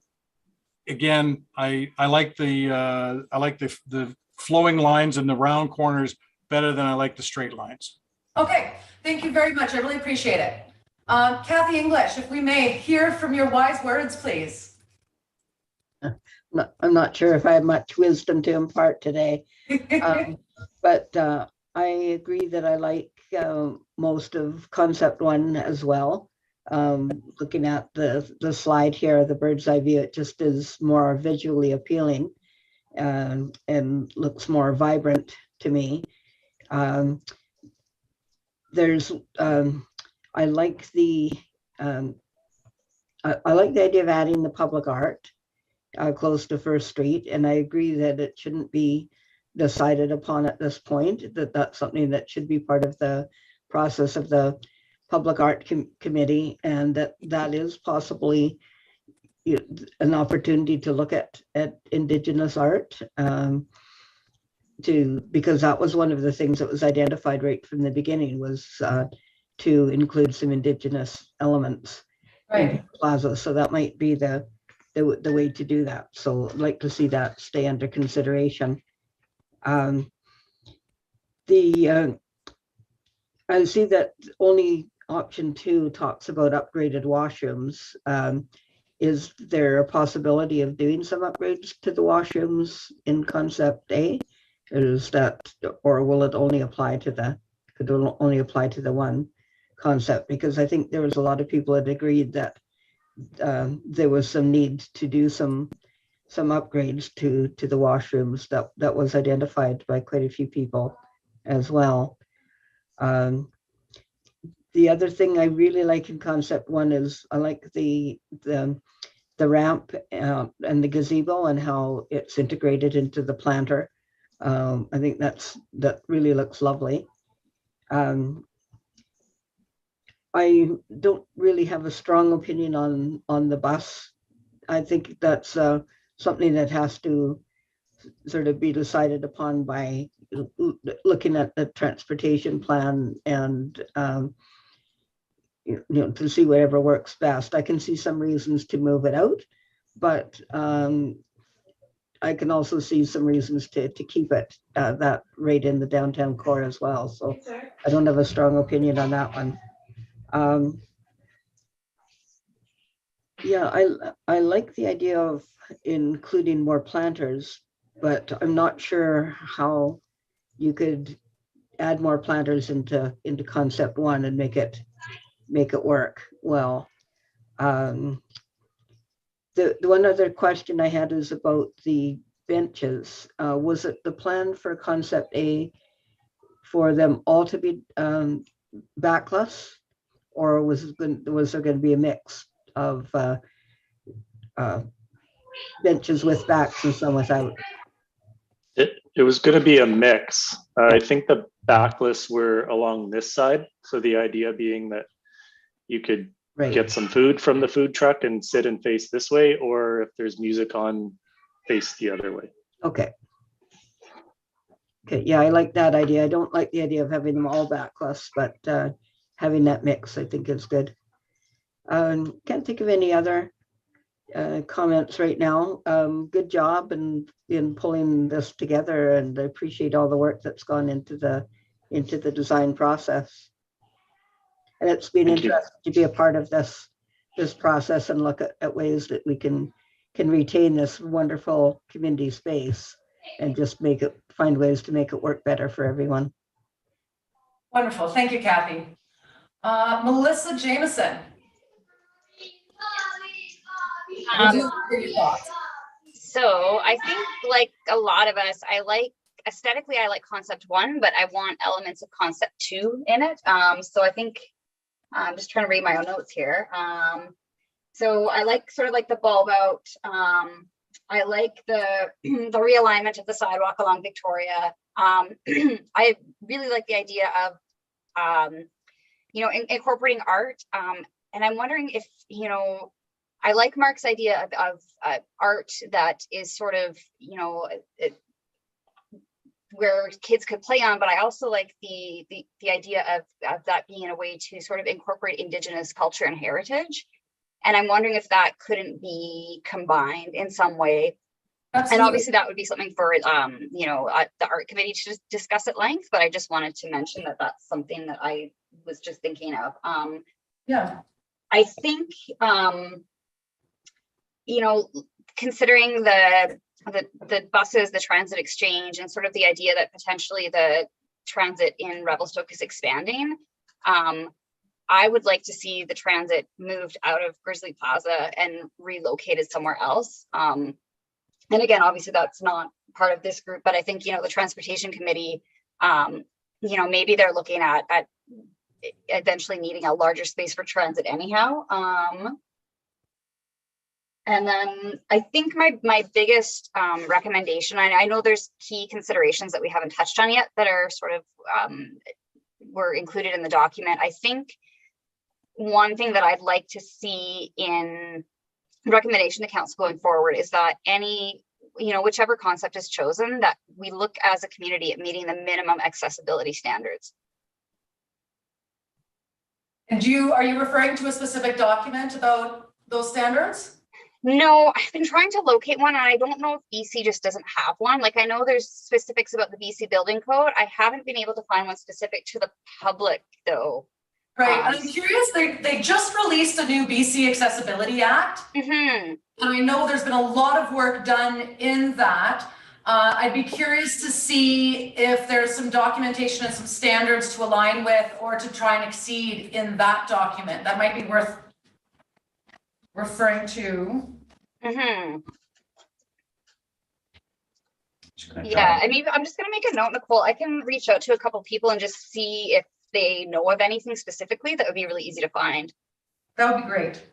again, I like the flowing lines and the round corners better than I like the straight lines. Okay, thank you very much. I really appreciate it. Kathy English, if we may hear from your wise words, please. I'm not sure if I have much wisdom to impart today, but I agree that I like most of concept 1 as well. Looking at the slide here, the bird's eye view, it just is more visually appealing and looks more vibrant to me. I like the idea of adding the public art close to First Street, and I agree that it shouldn't be decided upon at this point, that's something that should be part of the process of the public art committee, and that is possibly an opportunity to look at Indigenous art, because that was one of the things that was identified right from the beginning, was to include some Indigenous elements in Right. the plaza. So that might be the way to do that. So I'd like to see that stay under consideration. I see that only option 2 talks about upgraded washrooms. Is there a possibility of doing some upgrades to the washrooms in concept A? Or will it only apply to the one concept? Because I think there was a lot of people that agreed that there was some need to do some upgrades to the washrooms. That was identified by quite a few people as well. The other thing I really like in concept 1 is I like the ramp and the gazebo and how it's integrated into the planter. I think that really looks lovely. I don't really have a strong opinion on the bus. I think that's something that has to sort of be decided upon by looking at the transportation plan and to see whatever works best. I can see some reasons to move it out, but I can also see some reasons to keep it that right in the downtown core as well. So I don't have a strong opinion on that one. Yeah, I like the idea of including more planters, but I'm not sure how you could add more planters into concept 1 and make it work well. The one other question I had is about the benches. Was it the plan for concept A for them all to be backless, or was there going to be a mix of benches with backs and some without? It was going to be a mix. I think the backless were along this side. So the idea being that you could get some food from the food truck and sit and face this way, or if there's music on, face the other way. Okay. Okay, yeah, I like that idea. I don't like the idea of having them all backless, but having that mix I think is good. Can't think of any other comments right now. Good job in pulling this together, and I appreciate all the work that's gone into the design process. And it's been interesting to be a part of this process and look at ways that we can retain this wonderful community space and just find ways to make it work better for everyone. Wonderful. Thank you, Kathy. Melissa Jameson. So I think, like a lot of us, aesthetically I like concept 1, but I want elements of concept 2 in it. So I think I'm just trying to read my own notes here. So I like sort of like the bulb out. I like the realignment of the sidewalk along Victoria. I really like the idea of incorporating art. And I'm wondering if, I like Mark's idea of art that is sort of, where kids could play on, but I also like the idea of that being a way to sort of incorporate Indigenous culture and heritage. And I'm wondering if that couldn't be combined in some way. Absolutely. And obviously that would be something for, the art committee to discuss at length, but I just wanted to mention that that's something that I was just thinking of. Yeah. I think, considering the buses, the transit exchange, and sort of the idea that potentially the transit in Revelstoke is expanding, I would like to see the transit moved out of Grizzly Plaza and relocated somewhere else. And again, obviously that's not part of this group, but I think, the transportation committee, maybe they're looking at eventually needing a larger space for transit anyhow. And then I think my biggest recommendation, I know there's key considerations that we haven't touched on yet that are sort of were included in the document. I think one thing that I'd like to see in recommendation to council going forward is that whichever concept is chosen, that we look as a community at meeting the minimum accessibility standards. And are you referring to a specific document about those standards? No, I've been trying to locate one and I don't know if BC just doesn't have one. Like I know there's specifics about the BC building code. I haven't been able to find one specific to the public though. Right, and I'm curious, they just released a new BC Accessibility Act. And I know there's been a lot of work done in that. I'd be curious to see if there's some documentation and some standards to align with or to try and exceed in that document. That might be worth referring to. Yeah, I mean, I'm just gonna make a note, Nicole. I can reach out to a couple people and just see if they know of anything specifically that would be really easy to find. That would be great.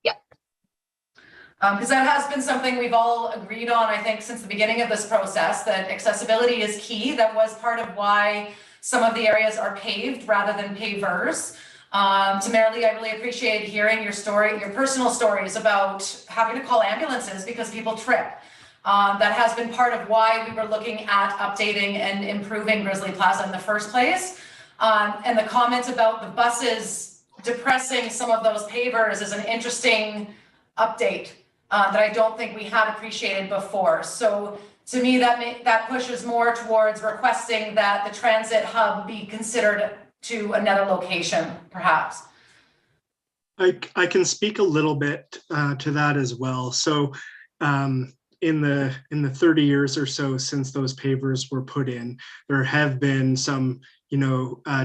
Yeah. Because that has been something we've all agreed on, I think, since the beginning of this process, that accessibility is key. That was part of why some of the areas are paved rather than pavers. Tamerly, I really appreciate hearing your story, your personal stories about having to call ambulances because people trip. That has been part of why we were looking at updating and improving Grizzly Plaza in the first place. And the comment about the buses depressing some of those pavers is an interesting update that I don't think we had appreciated before. So to me, that pushes more towards requesting that the transit hub be considered to another location, perhaps. I can speak a little bit to that as well. So in the 30 years or so since those pavers were put in, there have been some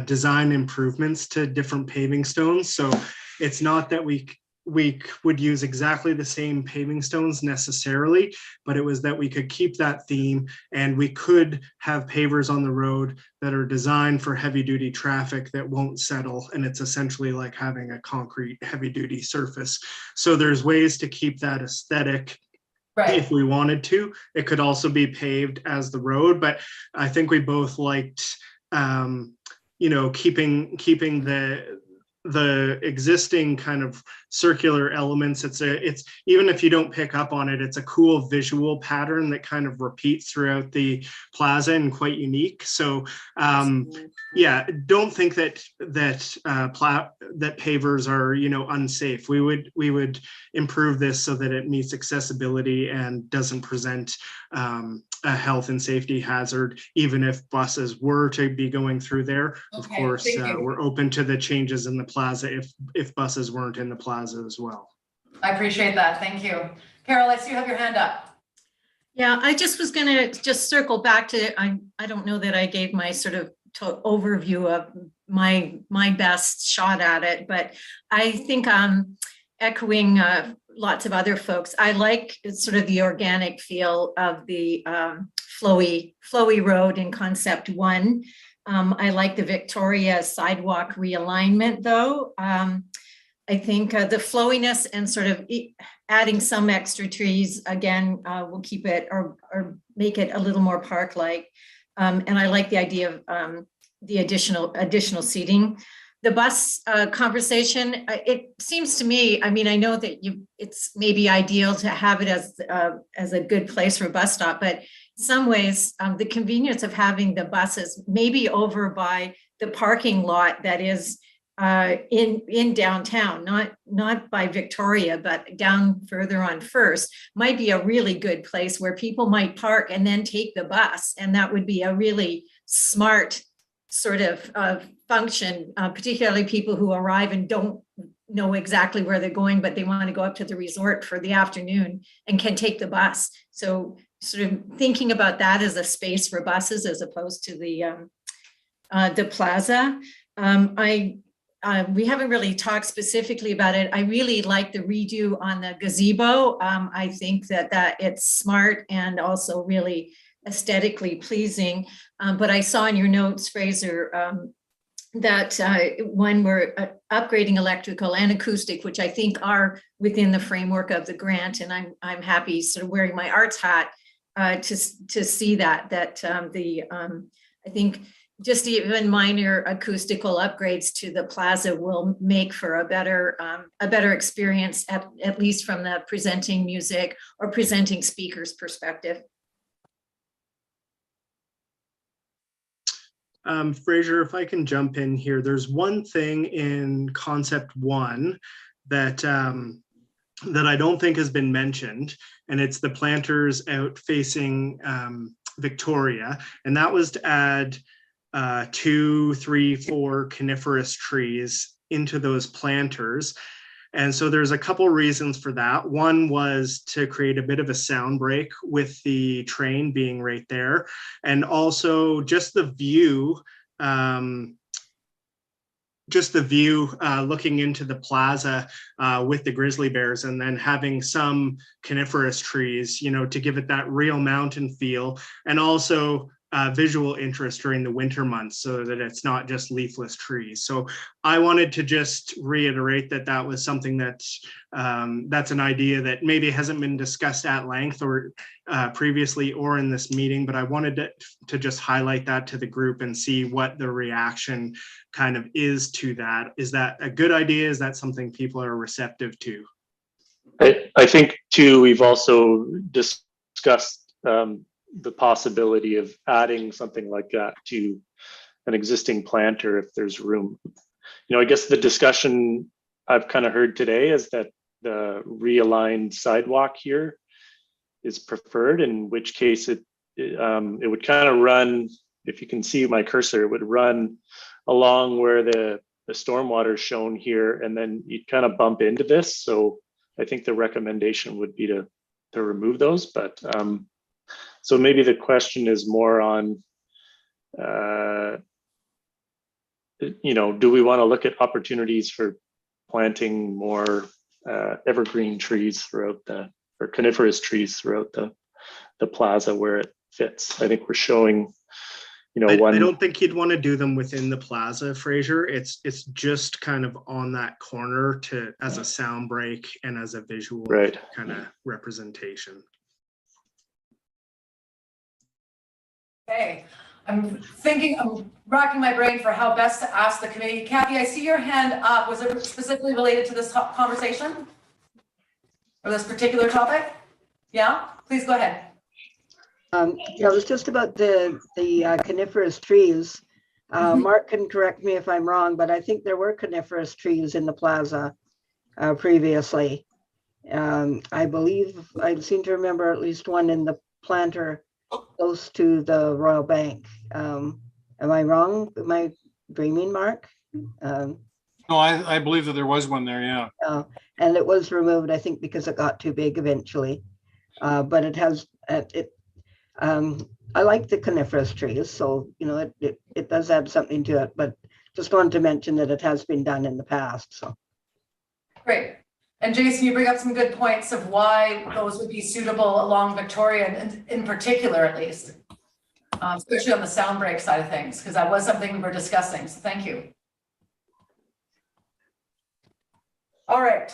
design improvements to different paving stones. So it's not that we would use exactly the same paving stones necessarily, but it was that we could keep that theme and we could have pavers on the road that are designed for heavy duty traffic that won't settle. And it's essentially like having a concrete heavy duty surface. So there's ways to keep that aesthetic. Right. If we wanted to. It could also be paved as the road, but I think we both liked keeping the existing kind of circular elements. It's even if you don't pick up on it, it's a cool visual pattern that kind of repeats throughout the plaza and quite unique. So yeah, don't think that pavers are unsafe. We would improve this so that it meets accessibility and doesn't present a health and safety hazard, even if buses were to be going through there. Of course, we're open to the changes in the plaza if buses weren't in the plaza as well. I appreciate that. Thank you. Carol, I see you have your hand up. Yeah, I just was going to just circle back to, I don't know that I gave my sort of overview of my best shot at it, but I think echoing lots of other folks, I like sort of the organic feel of the flowy road in concept one. I like the Victoria sidewalk realignment though. I think the flowiness and sort of adding some extra trees again will keep it or make it a little more park-like. And I like the idea of the additional seating. The bus conversation, it seems to me, I mean, I know that it's maybe ideal to have it as a good place for a bus stop, but in some ways, the convenience of having the buses maybe over by the parking lot that is in downtown, not by Victoria, but down further on First, might be a really good place where people might park and then take the bus. And that would be a really smart sort of function, particularly people who arrive and don't know exactly where they're going, but they want to go up to the resort for the afternoon and can take the bus. So sort of thinking about that as a space for buses as opposed to the plaza. We haven't really talked specifically about it. I really like the redo on the gazebo. I think that it's smart and also really aesthetically pleasing. But I saw in your notes, Fraser, that when we're upgrading electrical and acoustic, which I think are within the framework of the grant, and I'm happy sort of wearing my arts hat to see that I think just even minor acoustical upgrades to the plaza will make for a better experience, at least from the presenting music or presenting speakers perspective. Fraser, if I can jump in here, there's one thing in concept one that that I don't think has been mentioned, and it's the planters out facing Victoria, and that was to add 2, 3, 4 coniferous trees into those planters. And so there's a couple reasons for that. One was to create a bit of a sound break with the train being right there. And also just the view, looking into the plaza with the grizzly bears, and then having some coniferous trees, you know, to give it that real mountain feel, and also visual interest during the winter months, so that it's not just leafless trees. So I wanted to just reiterate that that was something that's an idea that maybe hasn't been discussed at length or previously or in this meeting, but I wanted to just highlight that to the group and see what the reaction kind of is to that. Is that a good idea? Is that something people are receptive to? I think too, we've also discussed the possibility of adding something like that to an existing planter if there's room. You know, I guess the discussion I've kind of heard today is that the realigned sidewalk here is preferred, in which case it would kind of run, if you can see my cursor, it would run along where the stormwater is shown here, and then you'd kind of bump into this. So I think the recommendation would be to remove those, but so maybe the question is more on, you know, do we want to look at opportunities for planting more evergreen trees throughout or coniferous trees throughout the plaza where it fits? I think we're showing, you know, I don't think you'd want to do them within the plaza, Fraser. It's just kind of on that corner as a sound break and as a visual kind of representation. Okay, I'm racking my brain for how best to ask the committee. Kathy, I see your hand up. Was it specifically related to this conversation or this particular topic? Yeah, please go ahead. Yeah, it was just about the coniferous trees. Mark can correct me if I'm wrong, but I think there were coniferous trees in the plaza previously. I believe I seem to remember at least one in the planter close to the Royal Bank. Am I wrong? Am I dreaming, Mark? No, I believe that there was one there, yeah. And it was removed, I think, because it got too big eventually. But it has, I like the coniferous trees, so, you know, it does add something to it, but just wanted to mention that it has been done in the past, so. Great. And Jason, you bring up some good points of why those would be suitable along Victoria, and in particular, at least, especially on the sound break side of things, because that was something we were discussing. So thank you. All right.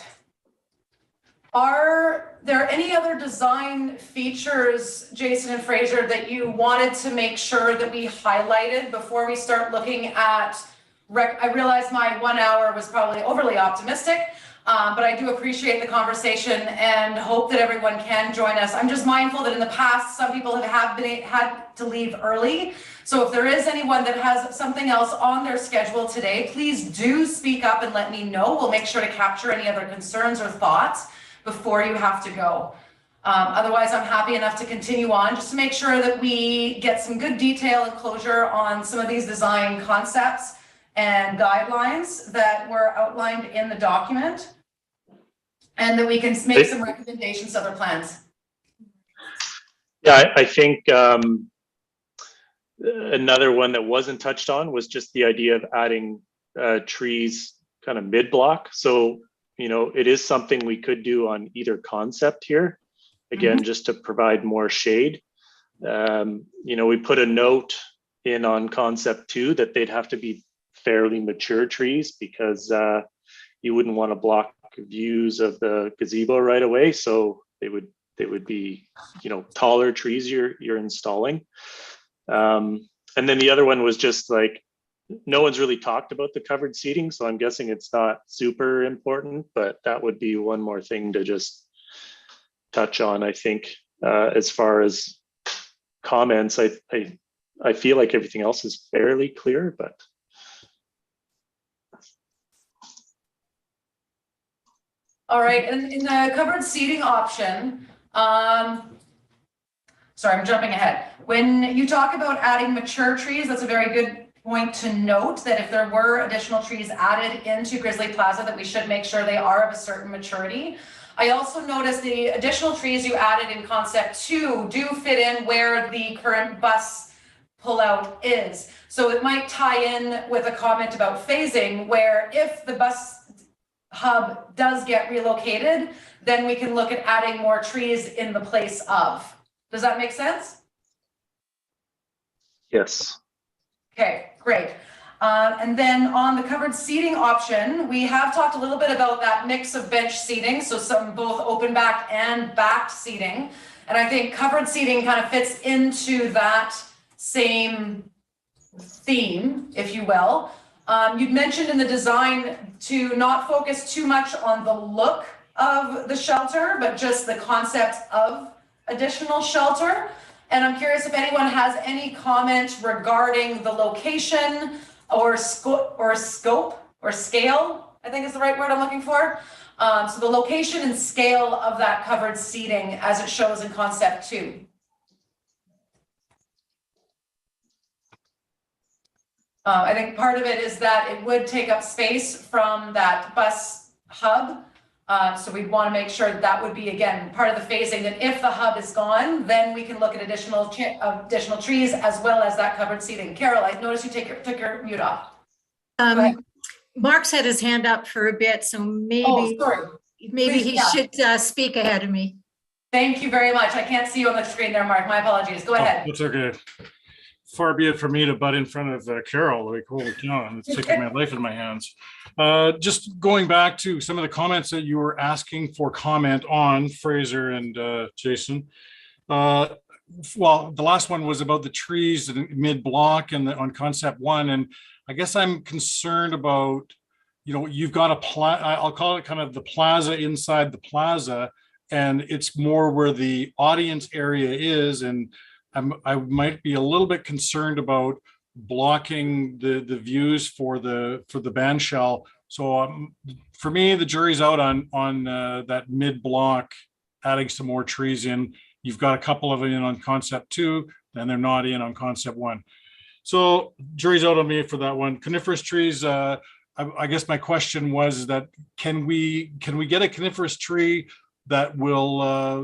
Are there any other design features, Jason and Fraser, that you wanted to make sure that we highlighted before we start looking at I realize my 1 hour was probably overly optimistic. But I do appreciate the conversation and hope that everyone can join us. I'm just mindful that in the past, some people have had to leave early. So if there is anyone that has something else on their schedule today, please do speak up and let me know. We'll make sure to capture any other concerns or thoughts before you have to go. Otherwise, I'm happy enough to continue on just to make sure that we get some good detail and closure on some of these design concepts and guidelines that were outlined in the document, and that we can make some recommendations to other plans. Yeah, I think another one that wasn't touched on was just the idea of adding trees kind of mid-block. So, you know, it is something we could do on either concept here. Again, just to provide more shade. You know, we put a note in on concept 2 that they'd have to be fairly mature trees because you wouldn't want to block views of the gazebo right away. So they would be, you know, taller trees you're installing. And then the other one was just like, no one's really talked about the covered seating, so I'm guessing it's not super important, but that would be one more thing to just touch on. I think as far as comments, I I feel like everything else is fairly clear, but. All right, and in the covered seating option, sorry, I'm jumping ahead. When you talk about adding mature trees, that's a very good point to note, that if there were additional trees added into Grizzly Plaza, that we should make sure they are of a certain maturity. I also noticed the additional trees you added in concept 2 do fit in where the current bus pullout is. So it might tie in with a comment about phasing, where if the bus hub does get relocated, then we can look at adding more trees in the place of. Does that make sense? Yes. Okay, great. And then on the covered seating option, we have talked a little bit about that mix of bench seating, so some both open back and backed seating. And I think covered seating kind of fits into that same theme, if you will. You'd mentioned in the design to not focus too much on the look of the shelter, but just the concept of additional shelter. And I'm curious if anyone has any comment regarding the location or scope, or scale, I think is the right word I'm looking for. So the location and scale of that covered seating as it shows in concept 2. I think part of it is that it would take up space from that bus hub. So we'd want to make sure that would be, again, part of the phasing, that if the hub is gone, then we can look at additional trees as well as that covered seating. Carol, I noticed you took your mute off. Mark's had his hand up for a bit, so maybe, he should speak ahead of me. Thank you very much. I can't see you on the screen there, Mark. My apologies. Go ahead. It's okay. Far be it from me to butt in front of Carol, like, holy cow, it's taking my life in my hands. Just going back to some of the comments that you were asking for comment on, Fraser and Jason. Well, the last one was about the trees mid-block and on concept 1. And I guess I'm concerned about, you've got I'll call it kind of the plaza inside the plaza, and it's more where the audience area is. And I might be a little bit concerned about blocking the views for the band shell. So for me, the jury's out on that mid block, adding some more trees in. You've got a couple of them in on concept 2, and they're not in on concept 1. So jury's out on me for that one. Coniferous trees. I guess my question was that can we get a coniferous tree that will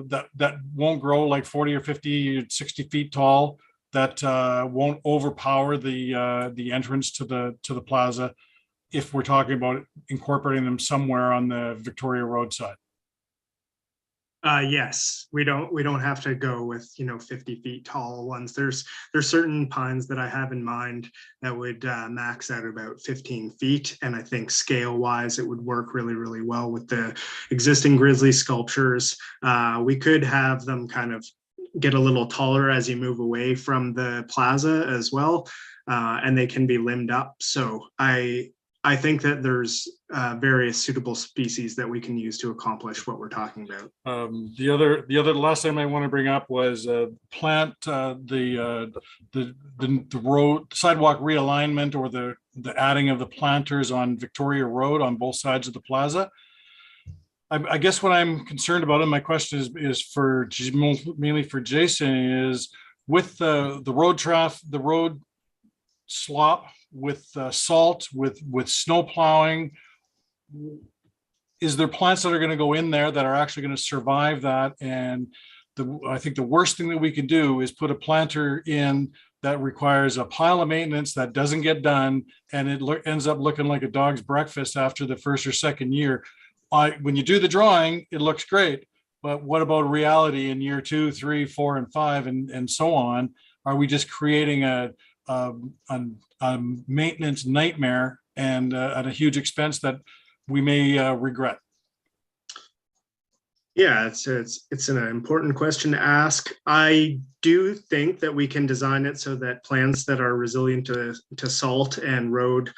that won't grow like 40 or 50, 60 feet tall, that won't overpower the entrance to the plaza, if we're talking about incorporating them somewhere on the Victoria Road side? Yes, we don't have to go with 50 feet tall ones. There's certain pines that I have in mind that would max out about 15 feet, and I think scale wise it would work really, really well with the existing grizzly sculptures. We could have them kind of get a little taller as you move away from the plaza as well, and they can be limbed up. So I think that there's various suitable species that we can use to accomplish what we're talking about. The last thing I want to bring up was plant the road sidewalk realignment, or the adding of the planters on Victoria Road on both sides of the plaza. I guess what I'm concerned about, and my question is mainly for Jason, is with the road slop, with salt, with snow plowing, is there plants that are going to go in there that are actually going to survive that? And I think the worst thing that we could do is put a planter in that requires a pile of maintenance that doesn't get done, and it ends up looking like a dog's breakfast after the first or second year. When you do the drawing, it looks great, but what about reality in year 2, 3, 4, and 5, and so on? Are we just creating a maintenance nightmare and at a huge expense that we may regret? Yeah, it's an important question to ask. I do think that we can design it so that plants that are resilient to salt and road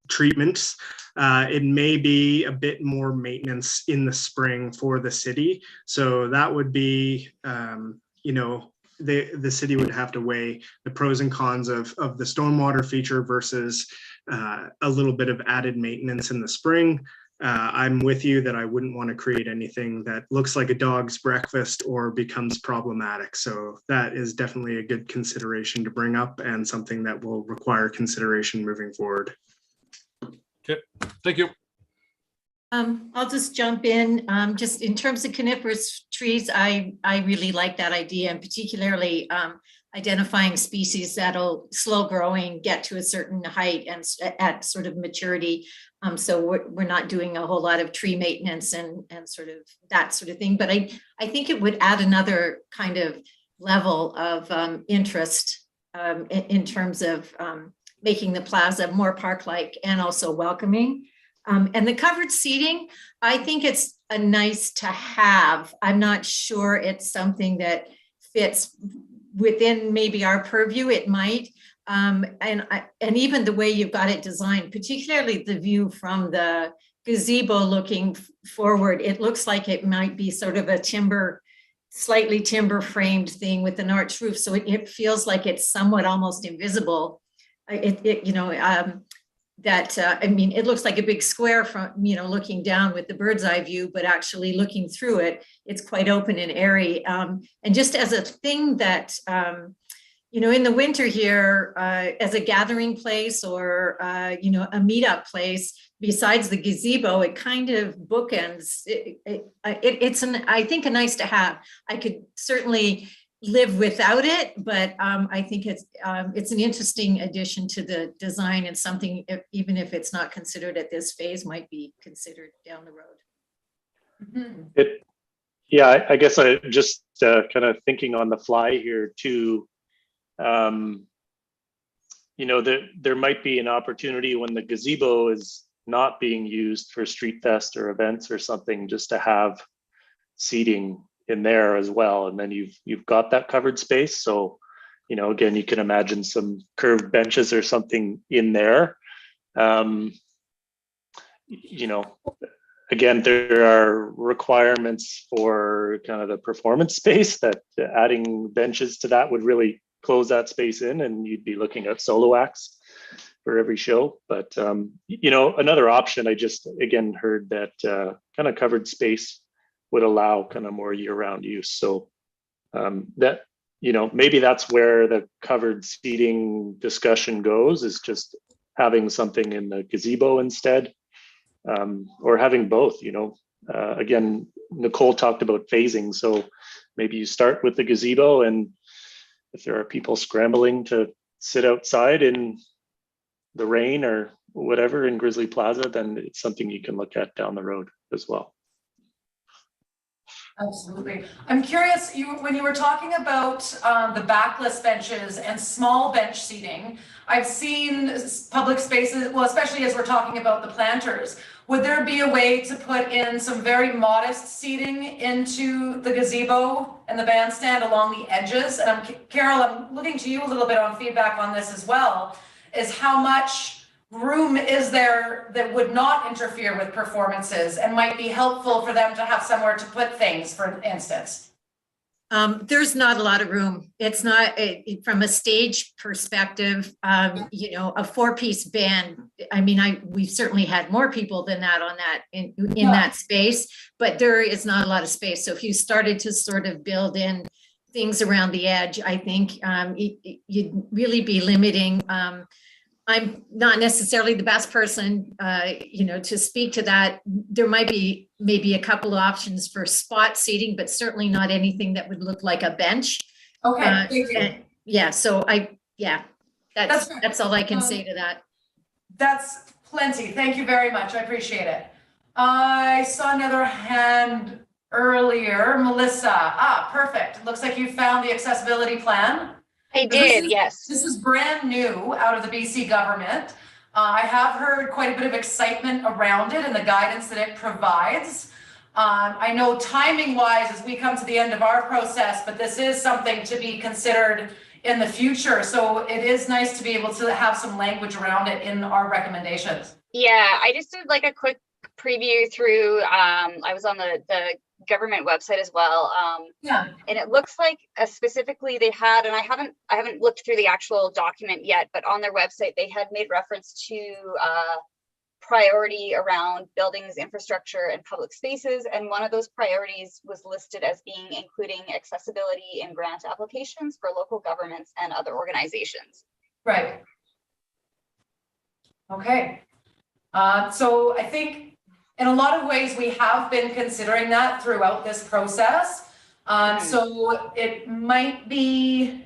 treatments, it may be a bit more maintenance in the spring for the city. So that would be, the city would have to weigh the pros and cons of the stormwater feature versus a little bit of added maintenance in the spring. I'm with you that I wouldn't want to create anything that looks like a dog's breakfast or becomes problematic. So that is definitely a good consideration to bring up and something that will require consideration moving forward. Okay, thank you. I'll just jump in. Just in terms of coniferous trees, I really like that idea, and particularly identifying species that'll slow growing, get to a certain height and at sort of maturity. So we're not doing a whole lot of tree maintenance and sort of that sort of thing. But I think it would add another kind of level of interest in terms of making the plaza more park-like and also welcoming. And the covered seating, I think it's a nice to have. I'm not sure it's something that fits within maybe our purview. It might. And even the way you've got it designed, particularly the view from the gazebo looking forward, it looks like it might be sort of a slightly timber framed thing with an arched roof. So it feels like it's somewhat almost invisible. I mean, it looks like a big square from, looking down with the bird's eye view, but actually looking through it, it's quite open and airy. And just as a thing that, in the winter here, as a gathering place or, a meetup place, besides the gazebo, it kind of bookends. It's I think a nice to have. I could certainly live without it, but I think it's an interesting addition to the design and something, even if it's not considered at this phase, might be considered down the road. Yeah, I guess I just kind of thinking on the fly here too. There might be an opportunity when the gazebo is not being used for street fest or events or something, just to have seating in there as well, and then you've got that covered space. So again, you can imagine some curved benches or something in there. Again, there are requirements for kind of the performance space that adding benches to that would really close that space in, and you'd be looking at solo acts for every show. But another option, I just again heard that kind of covered space would allow kind of more year-round use. So that, maybe that's where the covered seating discussion goes, is just having something in the gazebo instead, or having both. Again, Nicole talked about phasing. So maybe you start with the gazebo, and if there are people scrambling to sit outside in the rain or whatever in Grizzly Plaza, then it's something you can look at down the road as well. Absolutely. I'm curious, when you were talking about the backless benches and small bench seating, I've seen public spaces, well, especially as we're talking about the planters, would there be a way to put in some very modest seating into the gazebo and the bandstand along the edges? And Carol, I'm looking to you a little bit on feedback on this as well, is how much room is there that would not interfere with performances and might be helpful for them to have somewhere to put things, for instance? There's not a lot of room. It's not from a stage perspective, a 4-piece band. I mean, we've certainly had more people than that on that in that space, but there is not a lot of space. So if you started to sort of build in things around the edge, I think you'd really be limiting. I'm not necessarily the best person, to speak to that. There might be maybe a couple of options for spot seating, but certainly not anything that would look like a bench. Okay, thank you. Yeah, so that's all I can say to that. That's plenty. Thank you very much. I appreciate it. I saw another hand earlier. Melissa. Perfect. Looks like you found the accessibility plan. I did, yes. This is brand new out of the BC government. I have heard quite a bit of excitement around it and the guidance that it provides. I know timing wise as we come to the end of our process, but this is something to be considered in the future. So it is nice to be able to have some language around it in our recommendations. Yeah, I just did like a quick preview through, I was on the government website as well. Yeah. And it looks like specifically they had, and I haven't looked through the actual document yet, but on their website they had made reference to priority around buildings, infrastructure, and public spaces. And one of those priorities was listed as being including accessibility in grant applications for local governments and other organizations. Right. Okay. So I think in a lot of ways we have been considering that throughout this process. So it might be,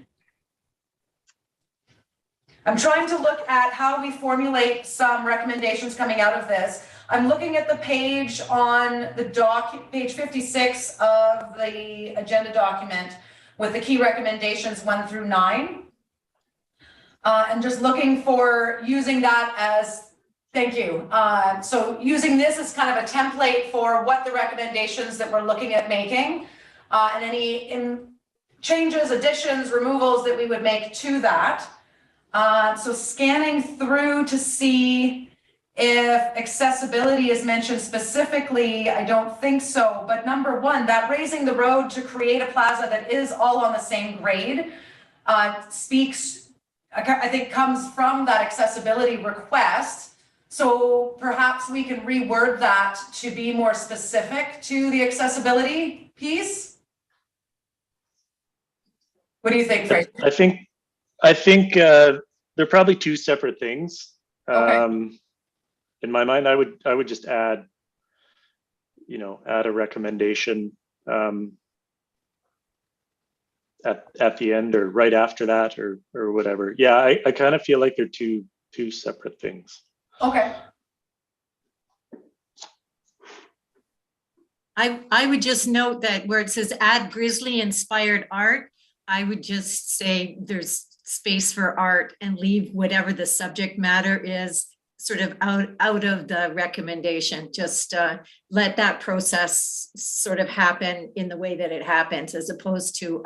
I'm trying to look at how we formulate some recommendations coming out of this. I'm looking at the page on the page 56 of the agenda document with the key recommendations 1 through 9. And just looking for using that as, thank you. So using this as kind of a template for what the recommendations that we're looking at making and any changes, additions, removals that we would make to that. So scanning through to see if accessibility is mentioned specifically, I don't think so. But number one, that raising the road to create a plaza that is all on the same grade speaks, I think, comes from that accessibility request. So perhaps we can reword that to be more specific to the accessibility piece. What do you think, Fraser? I think they're probably two separate things. Okay. In my mind, I would just add a recommendation at the end or right after that or whatever. Yeah, I kind of feel like they're two separate things. Okay. I would just note that where it says add Grizzly inspired art, I would just say there's space for art and leave whatever the subject matter is sort of out of the recommendation. Just let that process sort of happen in the way that it happens, as opposed to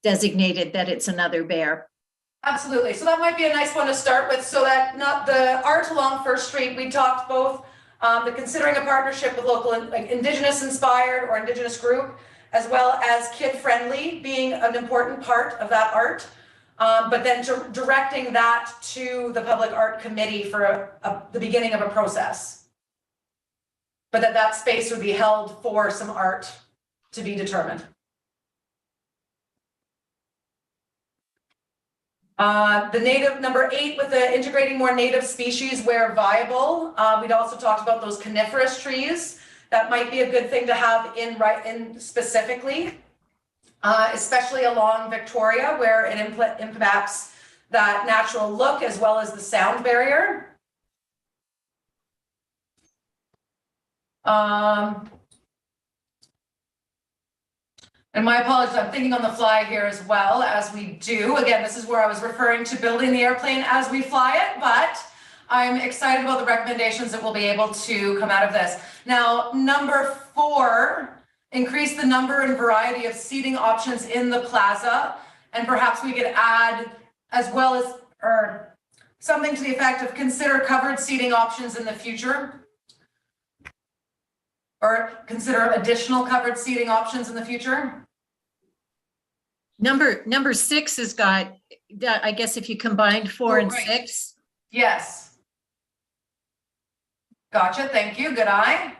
designated that it's another bear. Absolutely. So that might be a nice one to start with, so that not the art along First Street, we talked both the considering a partnership with local, like Indigenous inspired or Indigenous group, as well as kid friendly being an important part of that art. But then directing that to the Public Art Committee for the beginning of a process. But that space would be held for some art to be determined. The native, number 8, with the integrating more native species where viable. We'd also talked about those coniferous trees. That might be a good thing to have in specifically. Especially along Victoria, where it impacts that natural look as well as the sound barrier. And my apologies, I'm thinking on the fly here as well, as we do. Again, this is where I was referring to building the airplane as we fly it, but I'm excited about the recommendations that we'll be able to come out of this. Now, number 4, increase the number and variety of seating options in the plaza. And perhaps we could add, as well as, or something to the effect of consider covered seating options in the future. Or consider additional covered seating options in the future. Number 6 has got, I guess if you combined 4 and 6. Yes. Gotcha, thank you, good eye.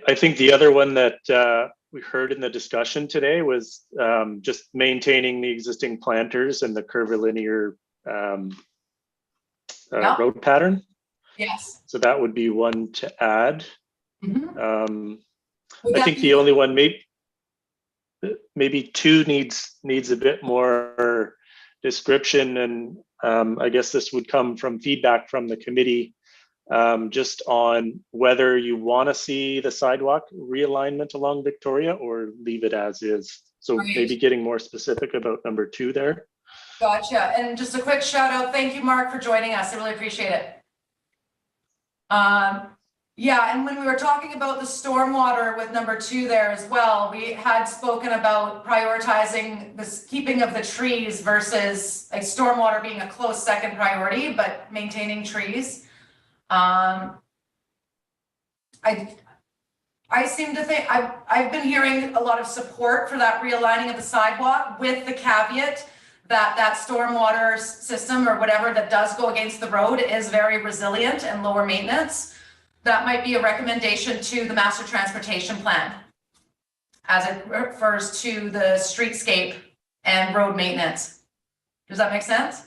I think the other one that we heard in the discussion today was just maintaining the existing planters and the curvilinear road pattern. Yes. So that would be one to add. Mm-hmm. I think the only one maybe 2 needs a bit more description, and I guess this would come from feedback from the committee. Just on whether you want to see the sidewalk realignment along Victoria or leave it as is. So maybe getting more specific about number 2 there. Gotcha. And just a quick shout out. Thank you, Mark, for joining us. I really appreciate it. Yeah, and when we were talking about the stormwater with number 2 there as well, we had spoken about prioritizing this keeping of the trees versus like stormwater being a close second priority, but maintaining trees. I seem to think, I've been hearing a lot of support for that realigning of the sidewalk, with the caveat that that stormwater system or whatever that does go against the road is very resilient and lower maintenance. That might be a recommendation to the master transportation plan as it refers to the streetscape and road maintenance. Does that make sense?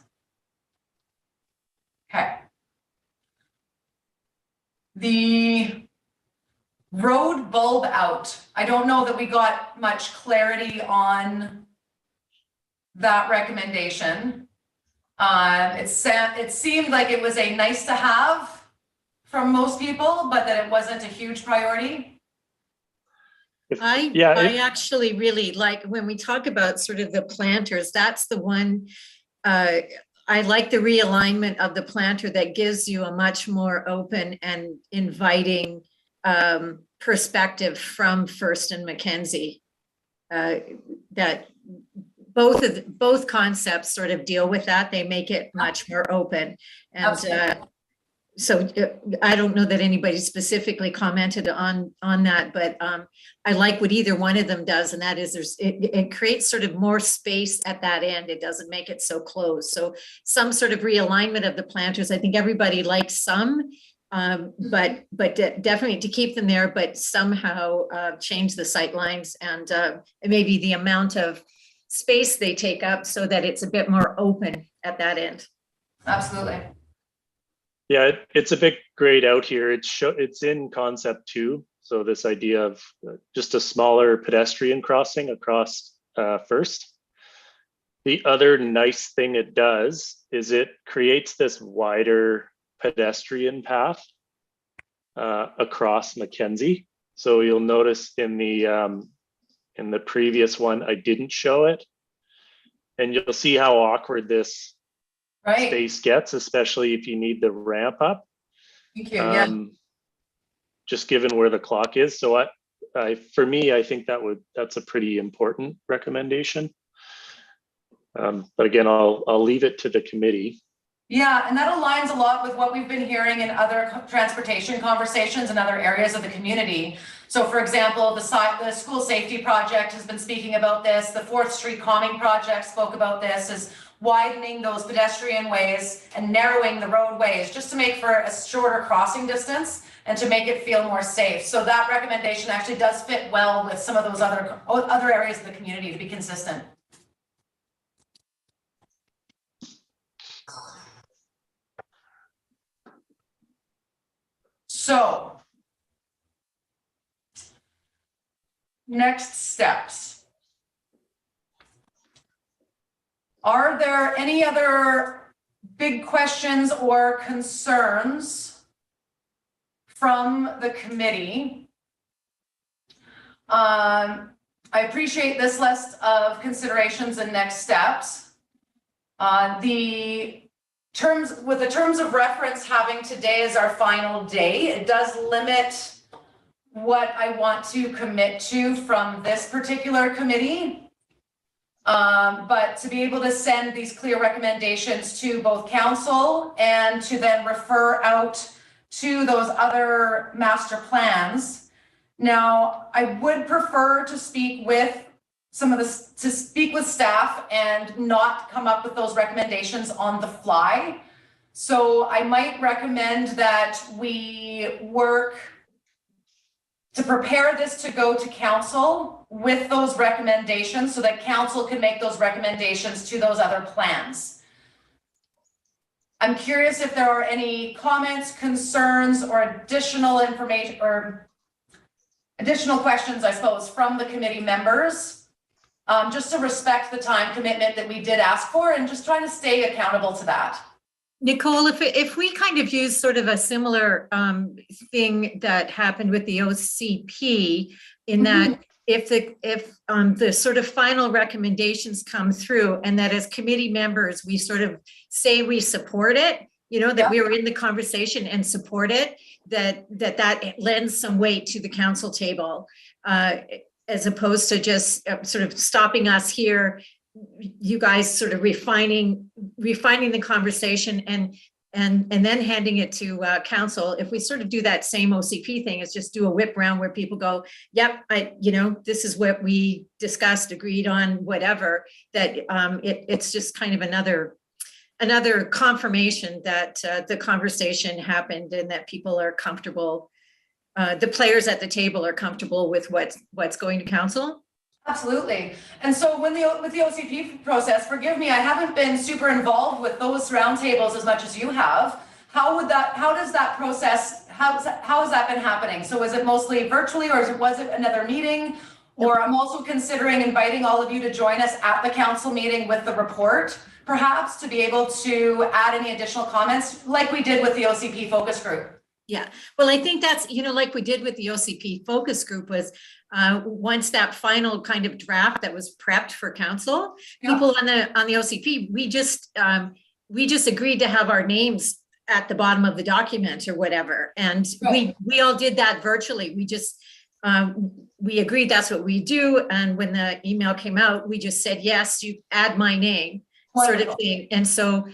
Okay. The road bulb out. I don't know that we got much clarity on that recommendation. It seemed like it was a nice to have from most people, but that it wasn't a huge priority. I actually really like, when we talk about sort of the planters, that's the one, I like the realignment of the planter that gives you a much more open and inviting perspective from First and Mackenzie. That both concepts sort of deal with that. They make it much more open. And so I don't know that anybody specifically commented on that, but I like what either one of them does, and that is it creates sort of more space at that end. It doesn't make it so closed. So some sort of realignment of the planters. I think everybody likes some, but definitely to keep them there, but somehow change the sight lines and maybe the amount of space they take up so that it's a bit more open at that end. Absolutely. Yeah, it's a bit grayed out here. It's in concept 2. So this idea of just a smaller pedestrian crossing across First. The other nice thing it does is it creates this wider pedestrian path across Mackenzie. So you'll notice in the previous one, I didn't show it. And you'll see how awkward this space gets, especially if you need the ramp up. Thank you. Yeah. Just given where the clock is. So for me, I think that's a pretty important recommendation. But again, I'll leave it to the committee. Yeah, and that aligns a lot with what we've been hearing in other transportation conversations in other areas of the community. So for example, the school safety project has been speaking about this. The 4th Street Calming Project spoke about this, is widening those pedestrian ways and narrowing the roadways just to make for a shorter crossing distance and to make it feel more safe. So that recommendation actually does fit well with some of those other areas of the community to be consistent. So, next steps. Are there any other big questions or concerns from the committee? I appreciate this list of considerations and next steps. The terms of reference having today as our final day, it does limit what I want to commit to from this particular committee. But to be able to send these clear recommendations to both council and to then refer out to those other master plans. Now, I would prefer to speak with staff and not come up with those recommendations on the fly. So I might recommend that we work to prepare this to go to council with those recommendations so that council can make those recommendations to those other plans. I'm curious if there are any comments, concerns, or additional information or additional questions, I suppose, from the committee members, just to respect the time commitment that we did ask for and just trying to stay accountable to that. Nicole, if we kind of use sort of a similar thing that happened with the OCP, in that if the sort of final recommendations come through, and that as committee members we sort of say we support it, you know, that we were in the conversation and support it, that lends some weight to the council table, as opposed to just sort of stopping us here, you guys sort of refining the conversation and then handing it to council. If we sort of do that same OCP thing, it's just do a whip round where people go, yep, this is what we discussed, agreed on, whatever, that it's just kind of another confirmation that the conversation happened and that people are comfortable, the players at the table are comfortable with what's going to council. Absolutely. And so with the OCP process, forgive me, I haven't been super involved with those roundtables as much as you have. How has that been happening? So is it mostly virtually, or was it another meeting? Or I'm also considering inviting all of you to join us at the council meeting with the report, perhaps, to be able to add any additional comments like we did with the OCP focus group. Yeah, well, I think that's, like we did with the OCP focus group was once that final kind of draft that was prepped for council, people on the OCP, we just agreed to have our names at the bottom of the document or whatever. And we all did that virtually. We just, we agreed that's what we do. And when the email came out, we just said, yes, you add my name. Sort of thing. And so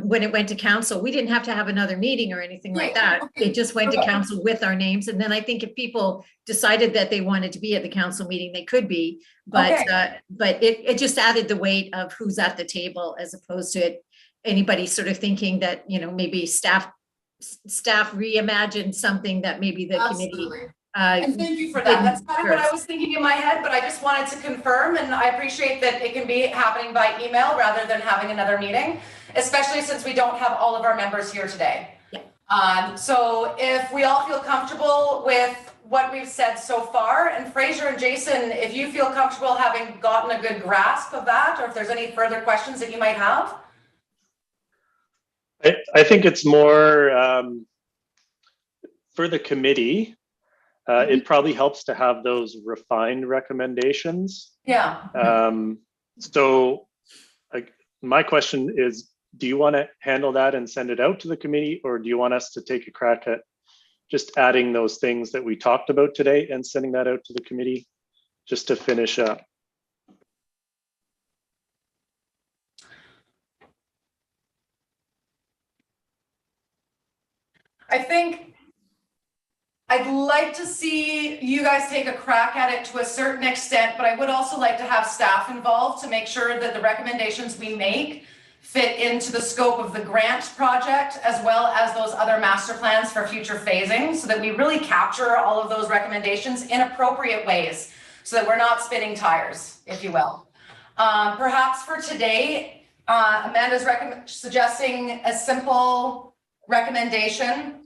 when it went to council, we didn't have to have another meeting or anything like that. It just went to council with our names. And then I think if people decided that they wanted to be at the council meeting, they could be, but it just added the weight of who's at the table as opposed to anybody sort of thinking that, maybe staff reimagined something that maybe the committee. And thank you for that. That's kind of what I was thinking in my head, but I just wanted to confirm, and I appreciate that it can be happening by email rather than having another meeting, especially since we don't have all of our members here today. Yeah. So if we all feel comfortable with what we've said so far, and Fraser and Jason, if you feel comfortable having gotten a good grasp of that, or if there's any further questions that you might have. I think it's more for the committee. It probably helps to have those refined recommendations. Yeah. So my question is, do you want to handle that and send it out to the committee, or do you want us to take a crack at just adding those things that we talked about today and sending that out to the committee just to finish up? I think I'd like to see you guys take a crack at it to a certain extent, but I would also like to have staff involved to make sure that the recommendations we make fit into the scope of the grant project, as well as those other master plans for future phasing, so that we really capture all of those recommendations in appropriate ways, so that we're not spinning tires, if you will. Perhaps for today, Amanda's suggesting a simple recommendation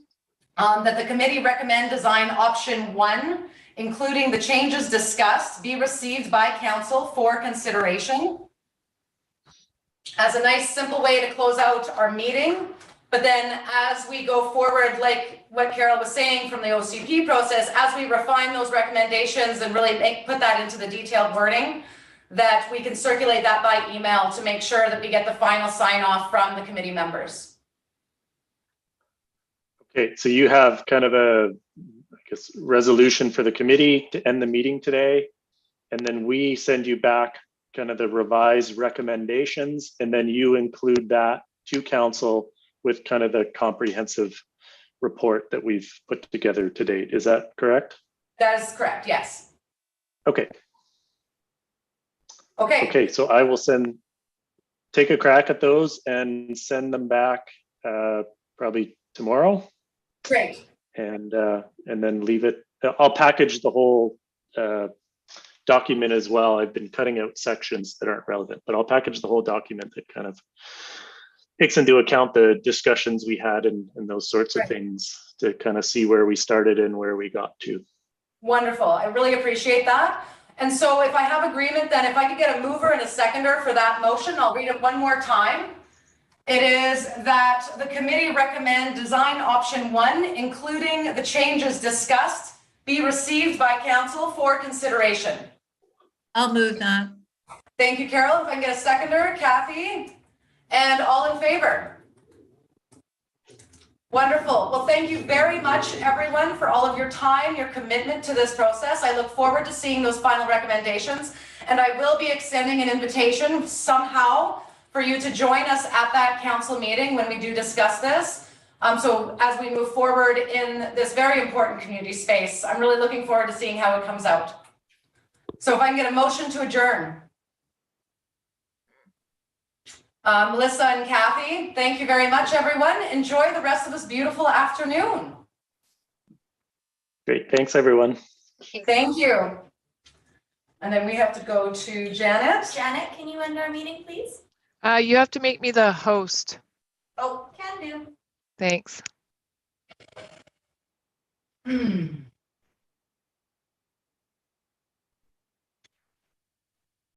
that the committee recommend design option 1, including the changes discussed, be received by council for consideration. As a nice simple way to close out our meeting. But then as we go forward, like what Carol was saying from the OCP process, as we refine those recommendations and really put that into the detailed wording, that we can circulate that by email to make sure that we get the final sign off from the committee members. Okay, so you have kind of a, I guess, resolution for the committee to end the meeting today, and then we send you back kind of the revised recommendations, and then you include that to council with kind of the comprehensive report that we've put together to date. Is that correct? That is correct, yes. Okay. Okay. Okay, so I will take a crack at those and send them back probably tomorrow. Great. And then leave it. I'll package the whole document as well. I've been cutting out sections that aren't relevant, but I'll package the whole document that kind of takes into account the discussions we had and those sorts of things to kind of see where we started and where we got to. Wonderful. I really appreciate that. And so if I have agreement, then if I could get a mover and a seconder for that motion, I'll read it one more time. It is that the committee recommend design option 1, including the changes discussed, be received by council for consideration. I'll move that. Thank you, Carol. If I can get a seconder, Kathy, and all in favor. Wonderful. Well, thank you very much, everyone, for all of your time, your commitment to this process. I look forward to seeing those final recommendations, and I will be extending an invitation somehow for you to join us at that council meeting when we do discuss this. So as we move forward in this very important community space, I'm really looking forward to seeing how it comes out. So if I can get a motion to adjourn. Melissa and Kathy, thank you very much, everyone. Enjoy the rest of this beautiful afternoon. Great. Thanks, everyone. Thank you. And then we have to go to Janet. Janet, can you end our meeting, please? You have to make me the host. Oh, can do. Thanks.